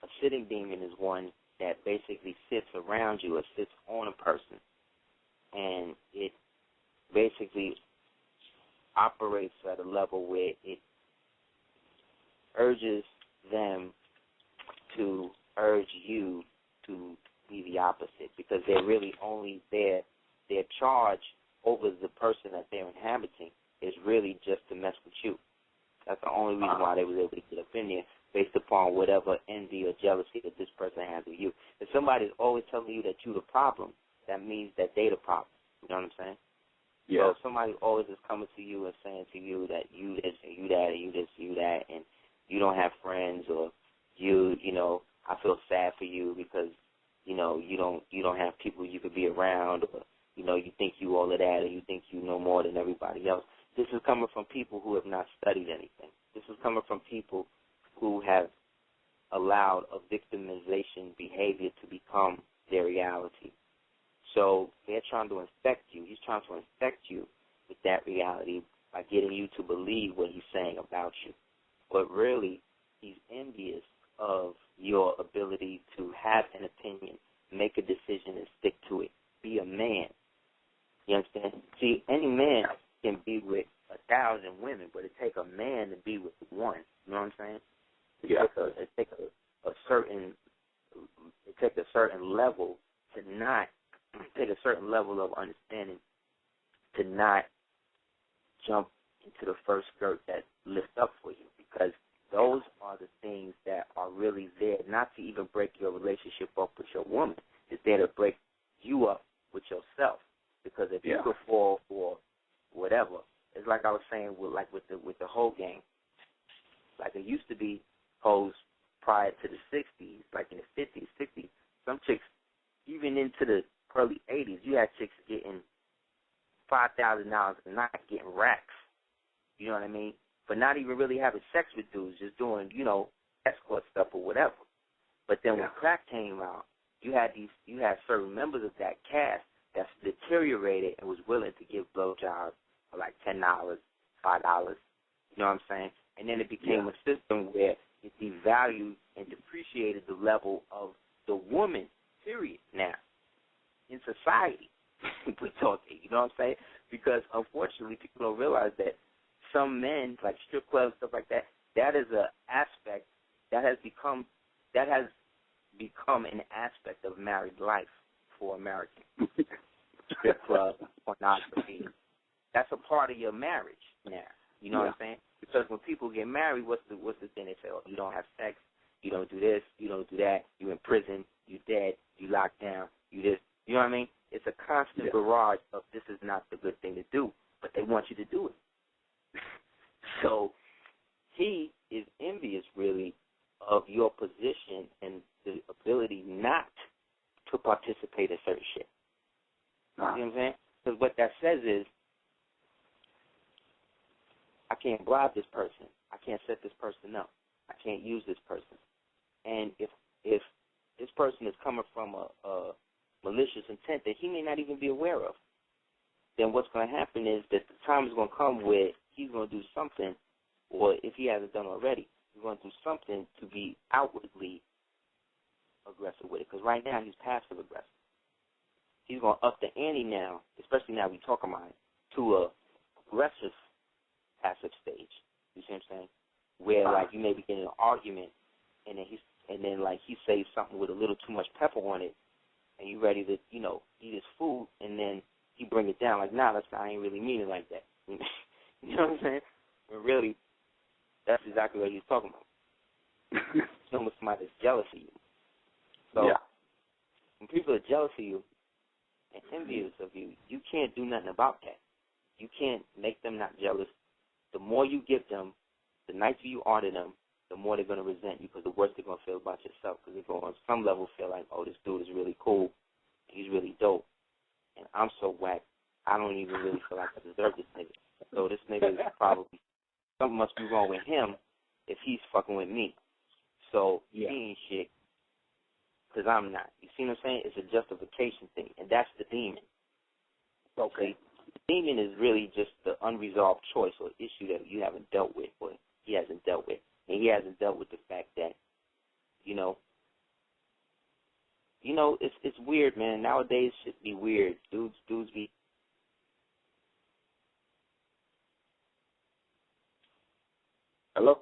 a sitting demon is one that basically sits around you or sits on a person, and it basically operates at a level where it urges them to urge you to be the opposite, because they're really only their charge over the person that they're inhabiting is really just to mess with you. That's the only reason why they was able to get up in there, based upon whatever envy or jealousy that this person has of you. If somebody's always telling you that you're the problem, that means that they're the problem. You know what I'm saying? Yeah. So if somebody always is coming to you and saying to you that you this and you that and you this and you that, and you don't have friends, or I feel sad for you because you don't have people you could be around, or you think you all of that, or you think you know more than everybody else. This is coming from people who have not studied anything. This is coming from people who have allowed a victimization behavior to become their reality. So they're trying to infect you. He's trying to infect you with that reality by getting you to believe what he's saying about you. But really, he's envious of your ability to have an opinion, make a decision, and stick to it. Be a man. You understand? See, any man can be with 1,000 women, but it takes a man to be with one. You know what I'm saying? It takes a certain level to not take a certain level of understanding to not jump into the first skirt that lifts up for you, because those are the things that are really there not to even break your relationship up with your woman. It's there to break you up with yourself, because if you could fall for whatever, it's like I was saying with the whole game. Like it used to be hoes prior to the 60s, like in the 50s, 60s. Some chicks, even into the early 80s, you had chicks getting $5,000 a night, getting racks. You know what I mean? But not even really having sex with dudes, just doing, escort stuff or whatever. But then when crack came out, you had certain members of that cast that's deteriorated and was willing to give blowjobs for like $10, $5. You know what I'm saying? And then it became a system where it devalued and depreciated the level of the woman, period, now, in society. We're talking, you know what I'm saying? Because, unfortunately, people don't realize that some men, like strip clubs, stuff like that, that is an aspect that has become an aspect of married life for Americans. Strip club, pornography. That's a part of your marriage now. You know what I'm saying? Because when people get married, what's the thing they say? Oh, you don't have sex, you don't do this, you don't do that, you in prison, you dead, you locked down, you this. You know what I mean? It's a constant barrage of this is not the good thing to do, but they want you to do it. So he is envious, really, of your position and the ability not to participate in certain shit. You know what I'm saying? Because what that says is, I can't bribe this person. I can't set this person up. I can't use this person. And if this person is coming from a malicious intent that he may not even be aware of, then what's going to happen is that the time is going to come where he's going to do something, or if he hasn't done already, he's going to do something to be outwardly aggressive with it. Because right now he's passive aggressive. He's going to up the ante now, especially now we talk about it, to a aggressive passive stage. You see what I'm saying? Where like you may be getting an argument, and then like he says something with a little too much pepper on it, and you ready to eat his food, and then he bring it down like, nah, I ain't really mean it like that. You know what I'm saying? But really, that's exactly what he's talking about. It's almost somebody that's jealous of you. So when people are jealous of you and envious of you, you can't do nothing about that. You can't make them not jealous. The more you give them, the nicer you are to them, the more they're going to resent you, because the worse they're going to feel about yourself. Because they're going to, on some level, feel like, oh, this dude is really cool, he's really dope, and I'm so whack, I don't even really feel like I deserve this nigga. So this nigga is probably, something must be wrong with him if he's fucking with me. So he ain't shit, because I'm not. You see what I'm saying? It's a justification thing, and that's the demon. Okay. The demon is really just the unresolved choice or issue that you haven't dealt with, or he hasn't dealt with. And he hasn't dealt with the fact that, it's weird, man. Nowadays shit be weird. Dudes be. Hello?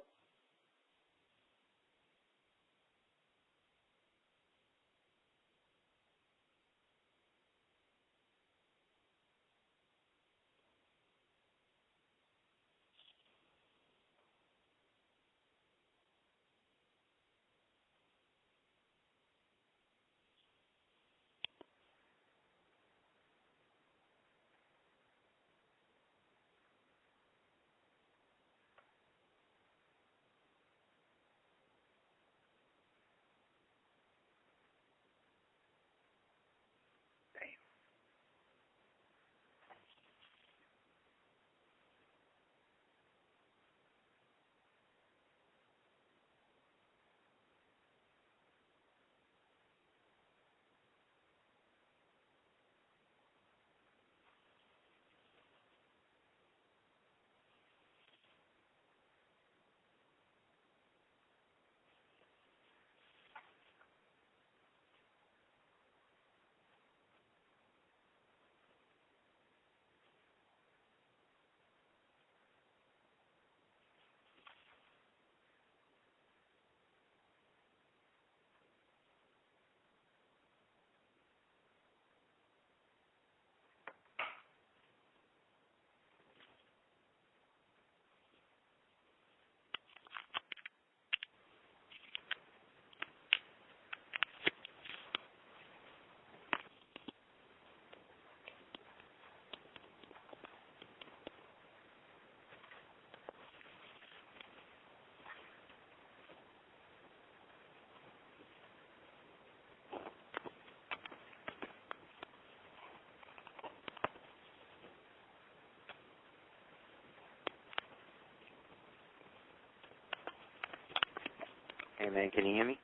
Hey, man, can you hear me?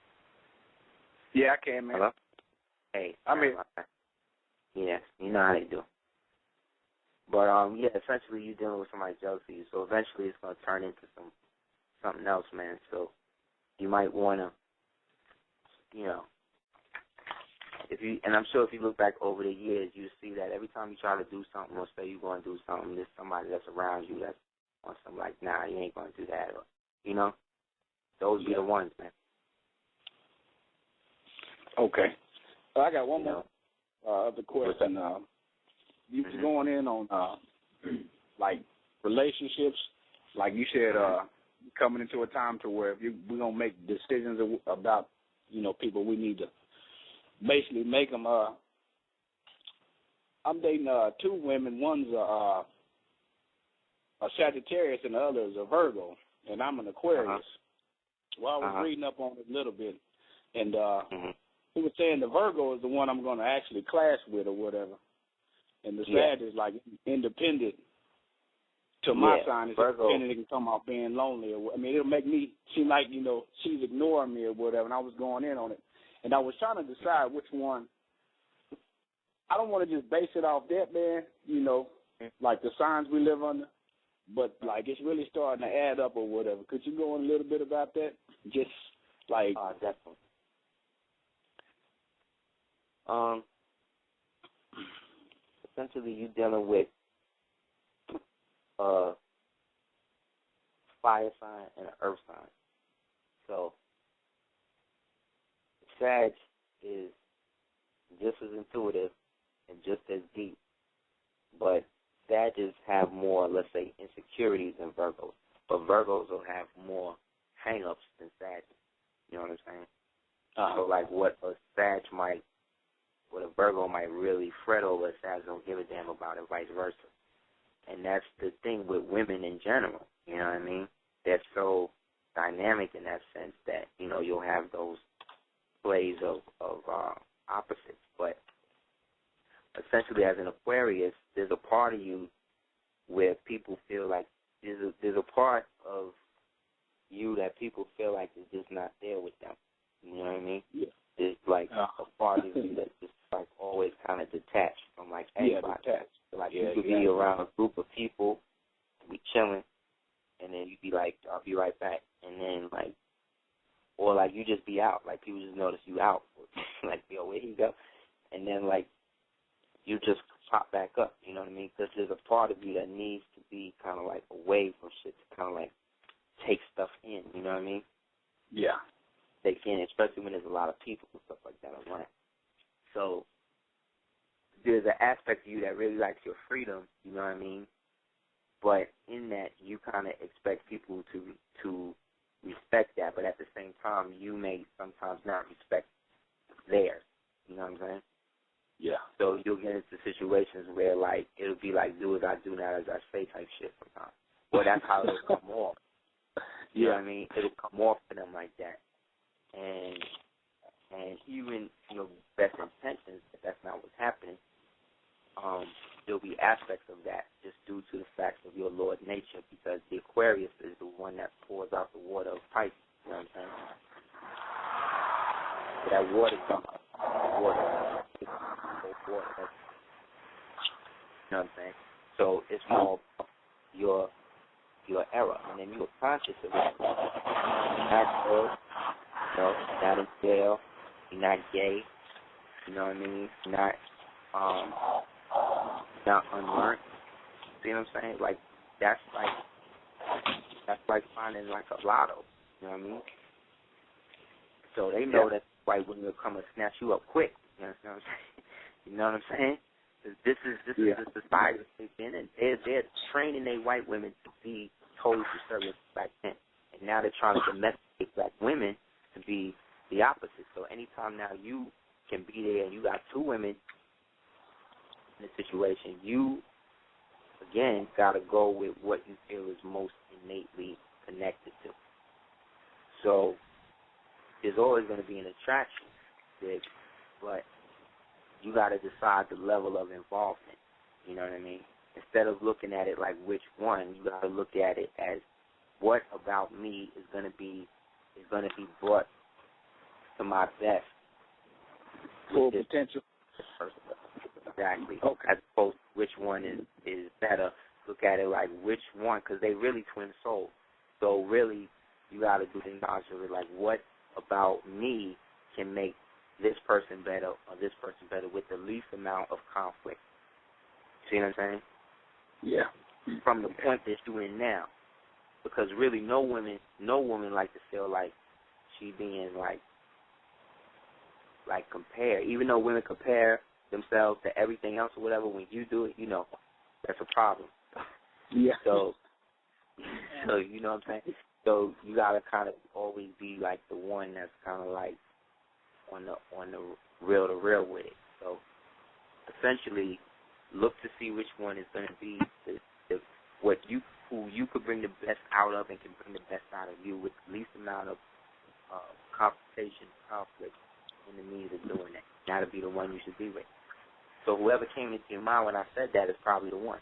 Yeah, I can, man. Hello? Hey, I mean, yeah, you know how they do. But yeah, essentially you're dealing with somebody's jealousy, so eventually it's gonna turn into something else, man. So you might wanna, you know, and I'm sure if you look back over the years, you see that every time you try to do something or say you're gonna do something, there's somebody that's around you that's on some like, nah, you ain't gonna do that, or you know, those be the ones, man. Okay. I got one more other question. You was going in on like relationships, like you said, coming into a time to where if we're gonna make decisions about, you know, people, we need to basically make them. I'm dating two women. One's a Sagittarius and the other is a Virgo, and I'm an Aquarius. Well, I was reading up on it a little bit, and he was saying the Virgo is the one I'm going to actually clash with or whatever, and the Sag is like independent to my sign. It's Virgo. independent. It can come out being lonely. I mean, it'll make me seem like, you know, she's ignoring me or whatever, and I was going in on it. And I was trying to decide which one. I don't want to just base it off that, man, you know, like the signs we live under, but, like, it's really starting to add up or whatever. Could you go on a little bit about that? Just, like... definitely. Essentially, you're dealing with a fire sign and an earth sign. So, Sag is just as intuitive and just as deep, but Sagittarius have more, let's say, insecurities than Virgos. But Virgos will have more hang-ups than Sagittarius. You know what I'm saying? So, like, what a Virgo might really fret over, Sagittarius don't give a damn about it, vice versa. And that's the thing with women in general. You know what I mean? They're so dynamic in that sense that, you know, you'll have those plays of opposites. But essentially, as an Aquarius, there's a part of you where people feel like there's a part of you that people feel like is just not there with them. You know what I mean? Yeah. There's like a part of you that's just like always kind of detached from like anybody. Yeah, detached. So, like you could be around a group of people, be chilling, and then you'd be like, I'll be right back, and then like, or like you just be out, like people just notice you out, like, yo, where you go? And then like you just pop back up, you know what I mean? Because there's a part of you that needs to be kind of like away from shit to kind of like take stuff in, you know what I mean? Yeah. Take in, especially when there's a lot of people and stuff like that around. So there's an aspect of you that really likes your freedom, you know what I mean? But in that, you kind of expect people to respect that, but at the same time, you may sometimes not respect theirs, you know what I'm saying? Yeah. So you'll get into situations where, like, it'll be like, do as I do, not as I say type shit sometimes. Well, that's how it'll come off. You know what I mean? It'll come off to them like that. And even, you know, best intentions, if that's not what's happening, there'll be aspects of that just due to the fact of your Lord nature, because the Aquarius is the one that pours out the water of Pisces. You know what I'm saying? So that water comes out. Water. You know what I'm saying? So it's more your error, and then you're conscious of it. You're not good, you know, you're not in jail, you're not gay, you know what I mean? You're not unlearned. See what I'm saying? Like that's like finding like a lotto. You know what I mean? So they know that white women will come and snatch you up quick. You know what I'm saying? You know what I'm saying? This is the society they've been in. They're training their white women to be totally subservient to black men, and now they're trying to domesticate black women to be the opposite. So anytime now you can be there and you got two women in a situation, you again gotta go with what you feel is most innately connected to. So there's always going to be an attraction, but you got to decide the level of involvement. You know what I mean? Instead of looking at it like which one, you got to look at it as what about me is going to be brought to my best full potential. Exactly. Okay. As opposed to which one is better. Look at it like which one, because they really twin souls. So really, you got to do the knowledge of it, like what about me can make this person better or this person better with the least amount of conflict. See what I'm saying? Yeah. From the point that you're in now. Because really no woman like to feel like she being like compared. Even though women compare themselves to everything else or whatever, when you do it, you know, that's a problem. Yeah. So you know what I'm saying? So you gotta kind of always be like the one that's kind of like on the real to real with it. So essentially, look to see which one is going to be who you could bring the best out of and can bring the best out of you with the least amount of conflict in the means of doing that. That'll be the one you should be with. So whoever came into your mind when I said that is probably the one.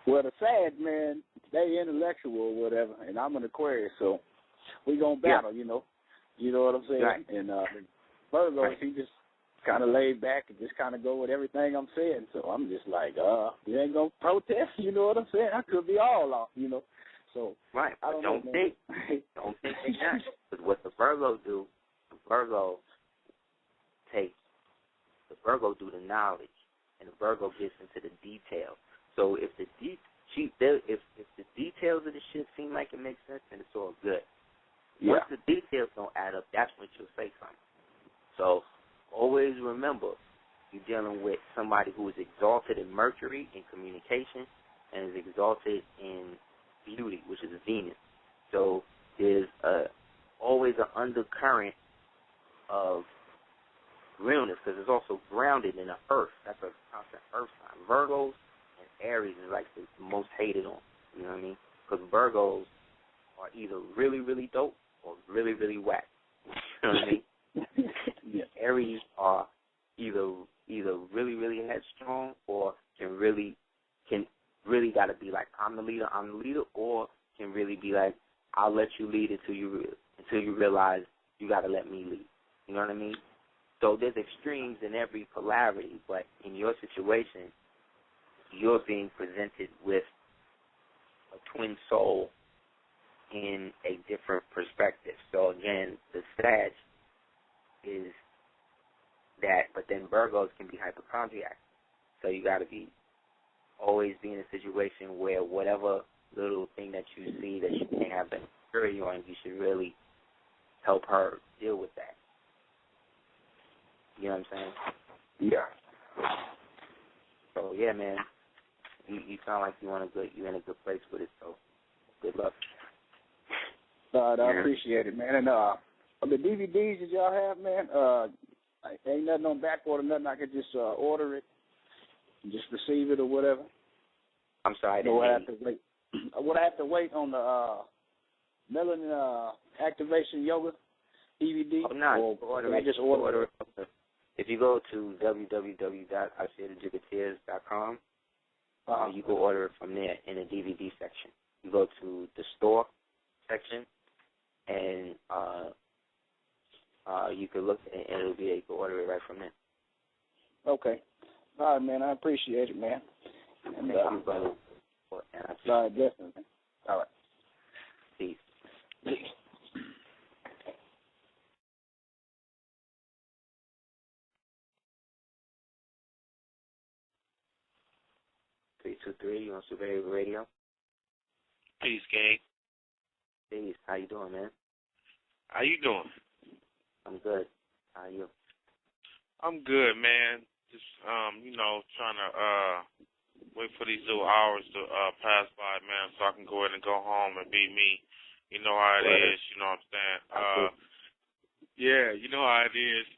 Well, the sad man, they intellectual or whatever, and I'm an Aquarius, so we gonna battle, you know. You know what I'm saying? Right. And Virgo, right. he just kind of laid back and just kind of go with everything I'm saying. So I'm just like, you ain't gonna protest, you know what I'm saying? I could be all off, you know. So right, I don't think they not. Because what the Virgo do, the Virgo do the knowledge, and the Virgo gets into the details. So if the details of the shit seem like it makes sense, then it's all good. Yeah. Once the details don't add up, that's when you'll say something. So always remember, you're dealing with somebody who is exalted in Mercury in communication and is exalted in beauty, which is Venus. So there's always an undercurrent of realness because it's also grounded in the earth. That's a constant earth sign. Virgos and Aries is like the most hated on. You know what I mean? Because Virgos are either really, really dope or really, really whack. You know what I mean? Yeah. Aries are either really, really headstrong or can really gotta be like I'm the leader, or can really be like I'll let you lead until you realize you gotta let me lead. You know what I mean? So there's extremes in every polarity, but in your situation, you're being presented with a twin soul in a different perspective. So again, the Sag is that, but then Virgos can be hypochondriac. So you got to always be in a situation where whatever little thing that you see that you may have been security on, you should really help her deal with that. You know what I'm saying? Yeah. So yeah, man, you sound like you're in a good place with it. So good luck. I appreciate it, man. And the DVDs that y'all have, man, ain't nothing on back order, nothing. I could just order it, and just receive it or whatever. I'm sorry, I have to wait. Would I have to wait on the melanin activation yoga DVD? Oh, no. Or I just order it? If you go to www.aseerthejugateers.com, you can order it from there in the DVD section. You go to the store section, and you can look, and you can order it right from there. Okay. All right, man. I appreciate it, man. And, thank you, brother. All right, definitely. All right. Peace. 323, you on Surveyor Radio? Peace, gang. Peace. How you doing, man? How you doing? I'm good. How are you? I'm good, man. Just, trying to wait for these little hours to pass by, man, so I can go ahead and go home and be me. You know how it is, you know what I'm saying? Yeah, you know how it is.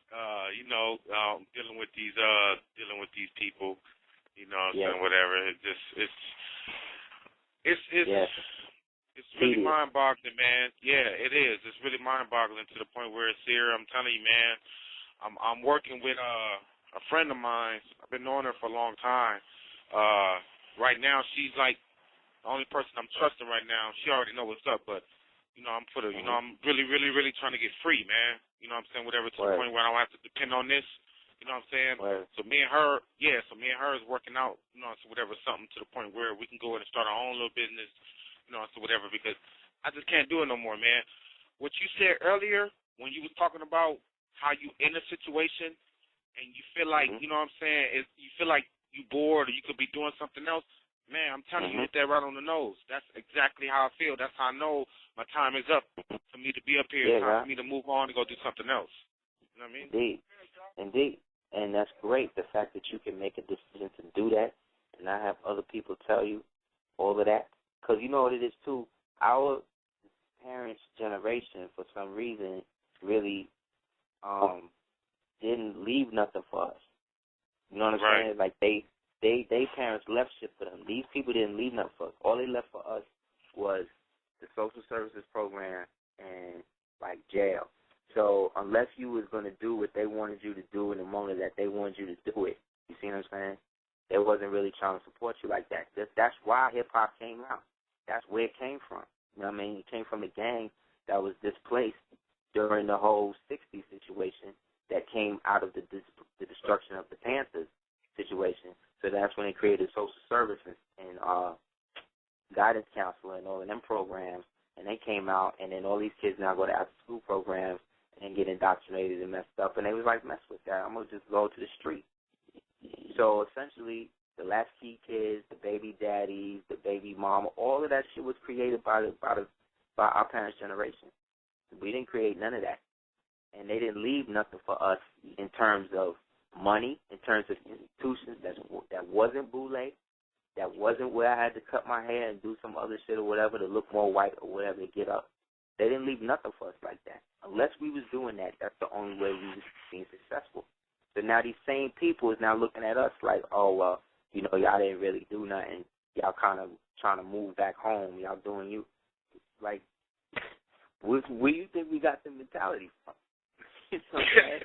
Dealing with these people, you know what I'm saying, whatever. It's really mind-boggling, man. Yeah, it is. It's really mind-boggling to the point where it's here. I'm telling you, man, I'm working with a friend of mine. I've been knowing her for a long time. Right now, she's like the only person I'm trusting right now. She already knows what's up, but, I'm for the, I'm really, really, really trying to get free, man. You know what I'm saying? Whatever, to the point where I don't have to depend on this. You know what I'm saying? So me and her is working out, so whatever, something to the point where we can go in and start our own little business, so whatever, because I just can't do it no more, man. What you said earlier when you was talking about how you in a situation and you feel like, you know what I'm saying, you feel like you bored or you could be doing something else, man, I'm telling you, hit that right on the nose. That's exactly how I feel. That's how I know my time is up for me to be up here. It's time for me to move on and go do something else. You know what I mean? Indeed. And that's great, the fact that you can make a decision to do that and not have other people tell you all of that. Because you know what it is, too? Our parents' generation, for some reason, really didn't leave nothing for us. You know what I'm saying? Like, they parents left shit for them. These people didn't leave nothing for us. All they left for us was the social services program and, like, jail. So unless you was going to do what they wanted you to do in the moment that they wanted you to do it, you see what I'm saying? They wasn't really trying to support you like that. That's why hip-hop came out. That's where it came from. You know what I mean? It came from a gang that was displaced during the whole 60s situation that came out of the destruction of the Panthers situation. So that's when they created social services and guidance counselor and all of them programs. And they came out, and then all these kids now go to after-school programs and get indoctrinated and messed up. And they was like, mess with that. I'm going to just go to the street. So essentially, the latchkey kids, the baby daddies, the baby mama, all of that shit was created by our parents' generation. We didn't create none of that. And they didn't leave nothing for us in terms of money, in terms of institutions that wasn't boule, that wasn't where I had to cut my hair and do some other shit or whatever to look more white or whatever to get up. They didn't leave nothing for us like that. Unless we was doing that, that's the only way we was being successful. So now these same people is now looking at us like, oh, well, y'all didn't really do nothing. Y'all kind of trying to move back home. Y'all doing you. Like, where do you think we got the mentality from? You know what I'm saying?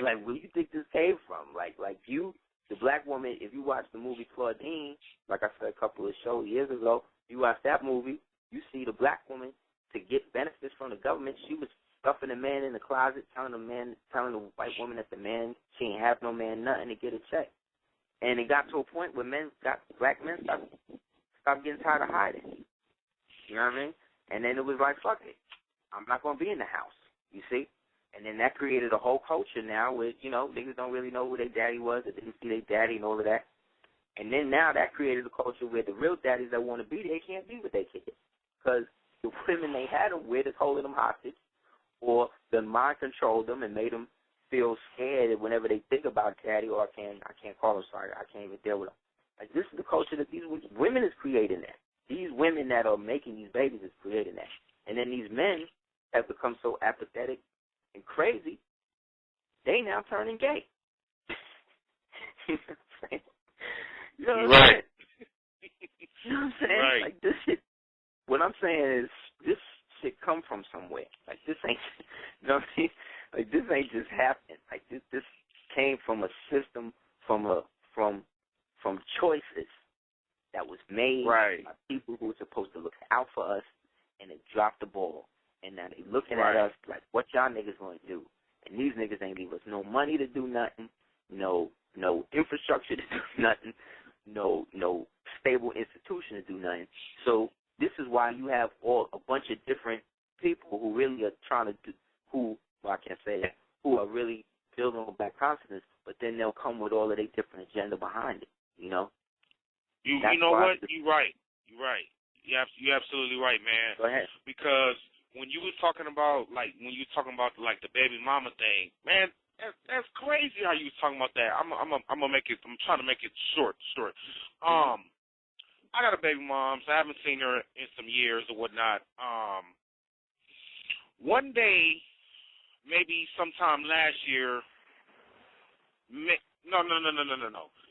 Like, where do you think this came from? Like you, the black woman, if you watch the movie Claudine, like I said a couple of shows years ago, you watch that movie, you see the black woman, to get benefits from the government, she was stuffing the man in the closet, telling the white woman that the man, she ain't have no man nothing to get a check. And it got to a point where black men stopped getting tired of hiding. You know what I mean? And then it was like, fuck it. I'm not going to be in the house, you see? And then that created a whole culture now where, niggas don't really know who their daddy was, or didn't see their daddy and all of that. And then now that created a culture where the real daddies that want to be there can't be with their kids. Because the women they had them with is holding them hostage, or the mind controlled them and made them feel scared whenever they think about daddy, or I can't call them, sorry, I can't even deal with them. Like, this is the culture that these women is creating that. These women that are making these babies is creating that. And then these men have become so apathetic and crazy, they now turning gay. You know what I'm saying? You know what I'm saying? You know what I'm saying? Right. Like, this shit. What I'm saying is, this shit come from somewhere. Like, this ain't, you know what I mean? Like, this ain't just happened. Like, this came from a system, from choices that was made by people who were supposed to look out for us, and they dropped the ball. And now they looking at us like, what y'all niggas gonna do? And these niggas ain't leave us no money to do nothing, no infrastructure to do nothing, no stable institution to do nothing. So this is why you have a bunch of different people who really are trying to do, who are really building on black consciousness, but then they'll come with all of their different agenda behind it, You know what? You're right. You're absolutely right, man. Go ahead. Because when you was talking about the baby mama thing, man, that's crazy how you was talking about that. I'm gonna make it. I'm trying to make it short. I got a baby mom, so I haven't seen her in some years or whatnot. One day, maybe sometime last year. No.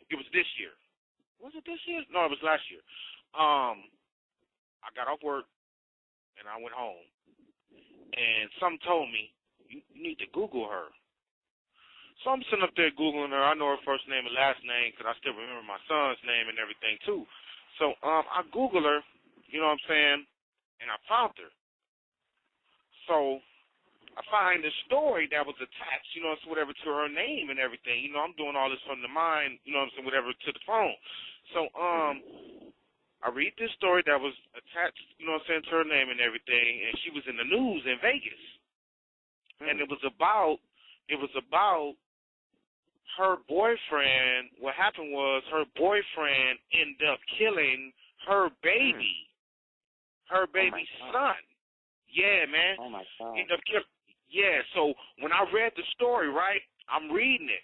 It was this year. Was it this year? No, it was last year. I got off work and I went home, and some told me you need to Google her. So I'm sitting up there Googling her. I know her first name and last name because I still remember my son's name and everything too. So I Googled her, you know what I'm saying, and I found her. So I find the story that was attached, you know, so whatever to her name and everything. You know, I'm doing all this from the mind, you know what I'm saying, whatever to the phone. So I read this story that was attached, you know what I'm saying, to her name and everything, and she was in the news in Vegas. And it was about her boyfriend. What happened was her boyfriend ended up killing her baby. Her baby's son. Yeah, man. Oh, my God. Ended up killing. Yeah, so when I read the story, right, I'm reading it.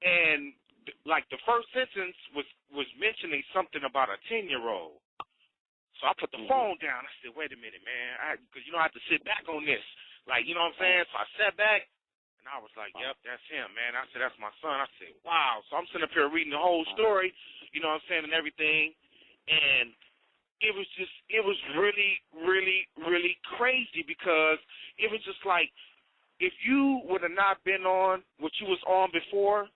And, like, the first sentence was mentioning something about a 10-year-old. So I put the phone down. I said, wait a minute, man. Because, you know, I have to sit back on this. Like, you know what I'm saying? So I sat back, and I was like, yep, that's him, man. I said, that's my son. I said, wow. So I'm sitting up here reading the whole story, you know what I'm saying, and everything. And it was really, really, really crazy because it was just like, if you would have not been on what you was on before,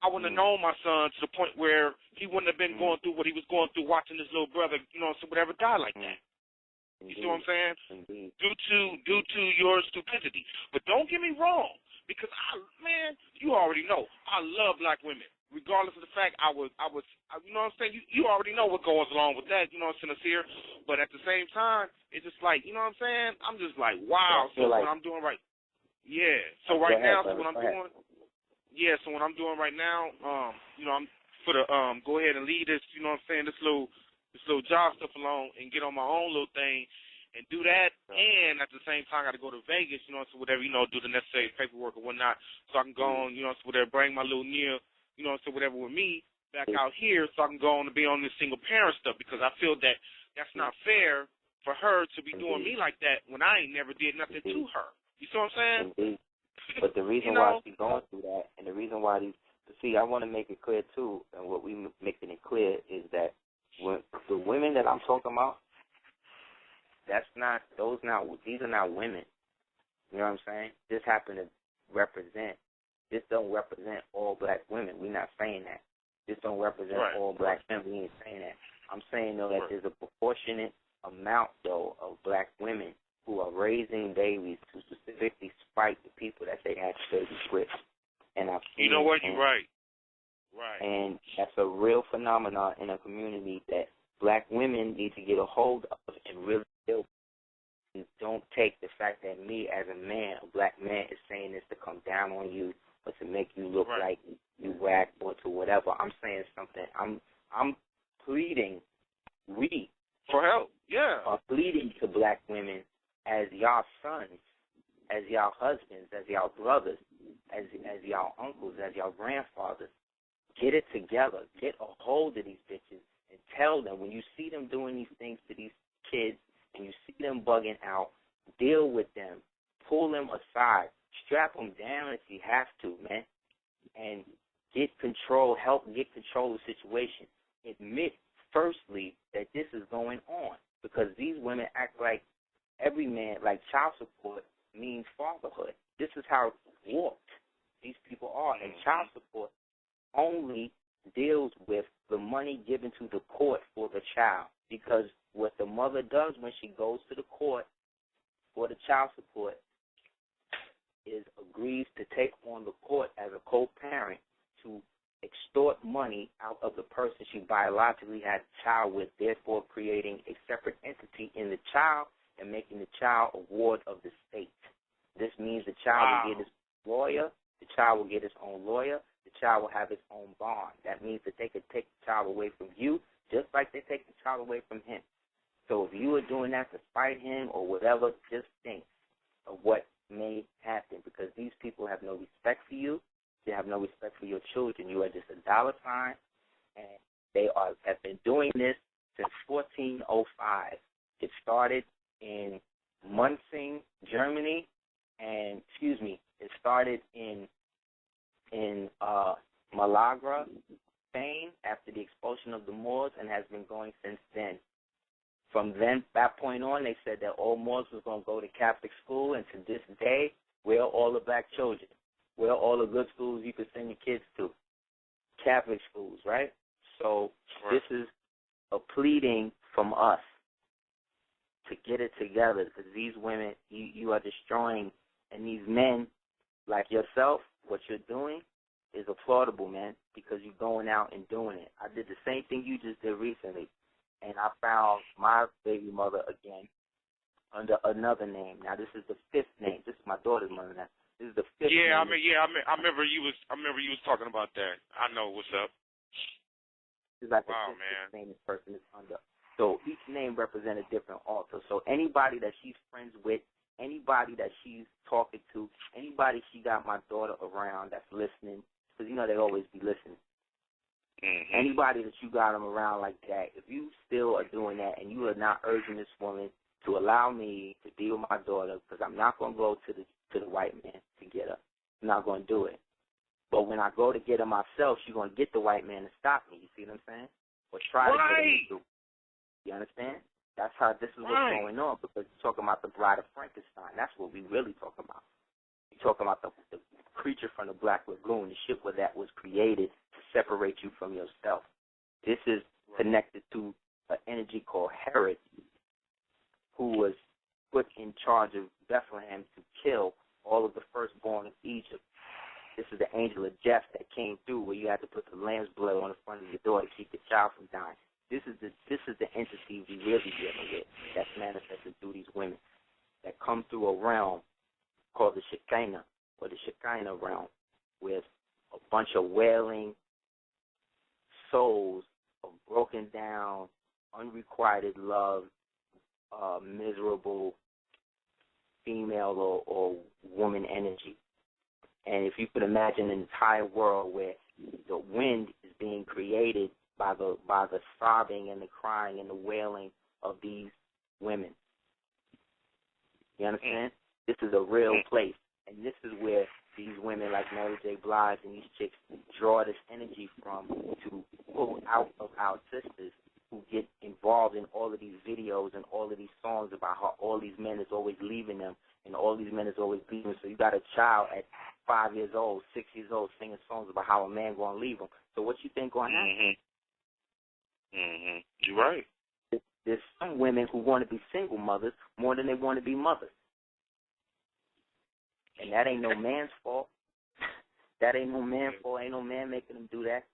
I wouldn't have known my son to the point where he wouldn't have been going through what he was going through watching his little brother, you know, so whatever die like that. You see what I'm saying? Indeed. Due to your stupidity. But don't get me wrong, because man, you already know I love black women. Regardless of the fact I was you know what I'm saying? You already know what goes along with that, you know what I'm saying, Aseer? But at the same time, it's just like, you know what I'm saying? I'm just like, wow, so what I'm doing right. Yeah. So right now, so what I'm doing. Yeah, so what I'm doing right now, you know, I'm for the go ahead and lead this, you know what I'm saying, this little job stuff along and get on my own little thing and do that, and at the same time I got to go to Vegas, you know, so whatever, you know, do the necessary paperwork or whatnot, so I can go on, you know, so whatever, bring my little Nia, you know, so whatever with me back out here, so I can go on to be on this single parent stuff, because I feel that that's not fair for her to be doing me like that when I ain't never did nothing to her. You see what I'm saying? Indeed. But the reason why she's going through that, and the reason why I want to make it clear too, and what we making it clear is that when the women that I'm talking about, these are not women. You know what I'm saying? This happen to represent. This don't represent all black women. We're not saying that. This don't represent all black men. We ain't saying that. I'm saying though that there's a proportionate amount though of black women who are raising babies to specifically spite the people that they had babies with. And I've seen, you know what, you're right. Right. And that's a real phenomenon in a community that black women need to get a hold of and really deal with. And don't take the fact that me as a man, a black man, is saying this to come down on you or to make you look like you whack or to whatever. I'm saying something. I'm pleading, we for help. Yeah. Are pleading to black women as y'all sons, as y'all husbands, as y'all brothers, as y'all uncles, as y'all grandfathers. Get it together. Get a hold of these bitches and tell them when you see them doing these things to these kids and you see them bugging out, deal with them, pull them aside, strap them down if you have to, man, and get control, help get control of the situation. Admit, firstly, that this is going on because these women act like every man, like child support means fatherhood. This is how warped these people are, and child support only deals with the money given to the court for the child, because what the mother does when she goes to the court for the child support is agrees to take on the court as a co-parent to extort money out of the person she biologically had a child with, therefore creating a separate entity in the child and making the child a ward of the state. This means the child will get his lawyer, the child will get his own lawyer, the child will have its own bond. That means that they could take the child away from you just like they take the child away from him. So if you are doing that to spite him or whatever, just think of what may happen, because these people have no respect for you. They have no respect for your children. You are just a dollar sign, and they have been doing this since 1405. It started in Munzing, Germany, and it started in Malaga, Spain, after the expulsion of the Moors, and has been going since then. From that point on, they said that all Moors was going to go to Catholic school, and to this day, we're all the black children. We're all the good schools you could send your kids to, Catholic schools, right? So this is a pleading from us to get it together, because these women you are destroying, and these men like yourself, what you're doing is applaudable, man, because you're going out and doing it. I did the same thing you just did recently, and I found my baby mother again under another name. Now this is the fifth name. This is my daughter's mother now. This is the fifth name. I remember you was talking about that. I know what's up. This is like wow, the man. fifth name this person is under. So each name represents a different altar. So anybody that she's friends with, anybody that she's talking to, anybody she got my daughter around that's listening, because you know they always be listening. Mm-hmm. Anybody that you got them around like that, if you still are doing that and you are not urging this woman to allow me to be with my daughter, because I'm not going to go to the white man to get her. I'm not going to do it. But when I go to get her myself, she's going to get the white man to stop me. You see what I'm saying? Or try to get him to do. You understand? That's how this is what's going on, because you're talking about the Bride of Frankenstein. That's what we really talk about. You're talking about the creature from the Black Lagoon, the ship where that was created to separate you from yourself. This is connected to an energy called Heru, who was put in charge of Bethlehem to kill all of the firstborn of Egypt. This is the angel of death that came through, where you had to put the lamb's blood on the front of your door to keep the child from dying. This is the entity we really dealing with that's manifested through these women that come through a realm called the Shekinah, or the Shekinah realm, with a bunch of wailing souls of broken down, unrequited love, miserable female or woman energy. And if you could imagine an entire world where the wind is being created by the sobbing and the crying and the wailing of these women. You understand? This is a real place. And this is where these women like Mary J. Blige and these chicks draw this energy from to pull out of our sisters who get involved in all of these videos and all of these songs about how all these men is always leaving them and all these men is always leaving. So you got a child at 5 years old, 6 years old, singing songs about how a man going to leave him. So what you think going to happen? Mm-hmm. You're right. There's some women who want to be single mothers more than they want to be mothers. And that ain't no man's fault. That ain't no man's fault. Ain't no man making them do that.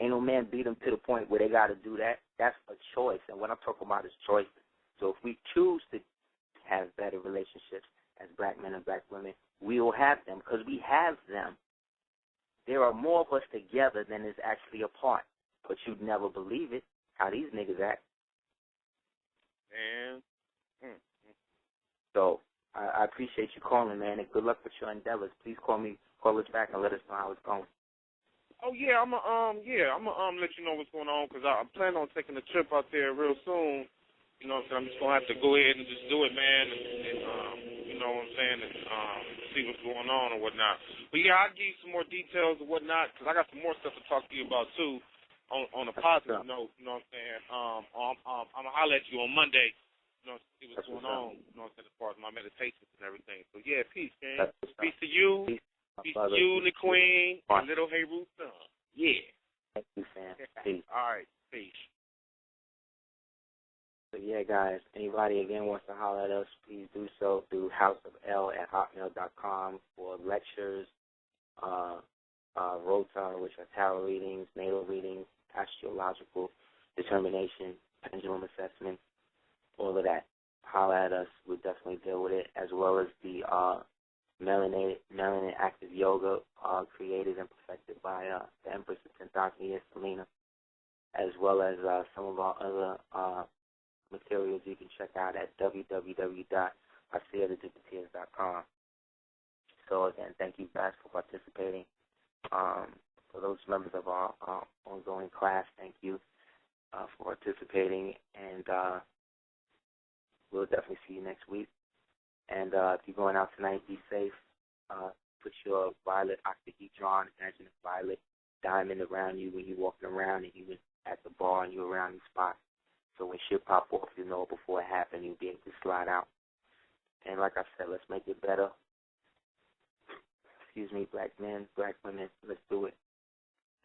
Ain't no man beat them to the point where they got to do that. That's a choice. And what I'm talking about is choices. So if we choose to have better relationships as black men and black women, we will have them because we have them. There are more of us together than is actually apart. But you'd never believe it, how these niggas act. Man. So I appreciate you calling, man, and good luck with your endeavors. Please call us back and let us know how it's going. Oh yeah, I'm gonna let you know what's going on, because I plan on taking a trip out there real soon. You know what I'm saying? I'm just gonna have to go ahead and just do it, man, and you know what I'm saying, and see what's going on or whatnot. But yeah, I'll give you some more details or whatnot, because I got some more stuff to talk to you about too. On a positive note, you know what I'm saying? I'm gonna holler at you on Monday, you know, see what's going on, you know what I'm saying, as far as my meditations and everything. So yeah, peace, man. Peace to you. Peace to you, the Queen, and little Heru son. Yeah. Thank you, fam. Peace. All right, peace. So yeah, guys, anybody again wants to holler at us, please do so through houseofl@hotmail.com for lectures, rota, which are tarot readings, natal readings, astrological determination, pendulum assessment, all of that. Holler at us. We'll definitely deal with it, as well as the melanin active yoga created and perfected by the Empress of 10,000 years, Selena, as well as some of our other materials you can check out at www.aseerthediploteers.com. So again, thank you guys for participating. For those members of our ongoing class, thank you for participating, and we'll definitely see you next week. And if you're going out tonight, be safe. Put your violet octahedron, imagine a violet diamond around you when you're walking around and you're at the bar and you're around these spots. So when shit pop off, you know before it happened, you'll be able to slide out. And like I said, let's make it better. Excuse me, black men, black women, let's do it.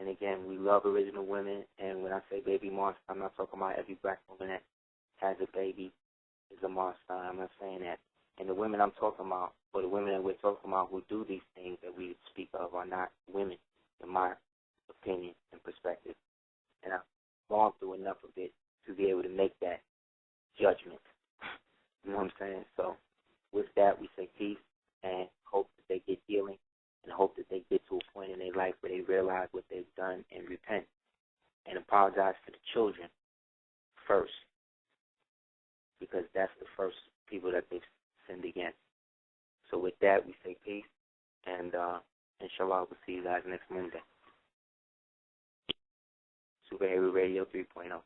And again, we love original women. And when I say baby monster, I'm not talking about every black woman that has a baby is a monster. I'm not saying that. And the women I'm talking about, or the women that we're talking about who do these things that we speak of, are not women, in my opinion and perspective. And I've gone through enough of it to be able to make that judgment. You know what I'm saying? So with that, we say peace and hope that they get healing and hope that they get to a point in their life where they realize what they've done and repent and apologize to the children first, because that's the first people that they've sinned against. So with that, we say peace, and inshallah, we'll see you guys next Monday. Super Heru Radio 3.0.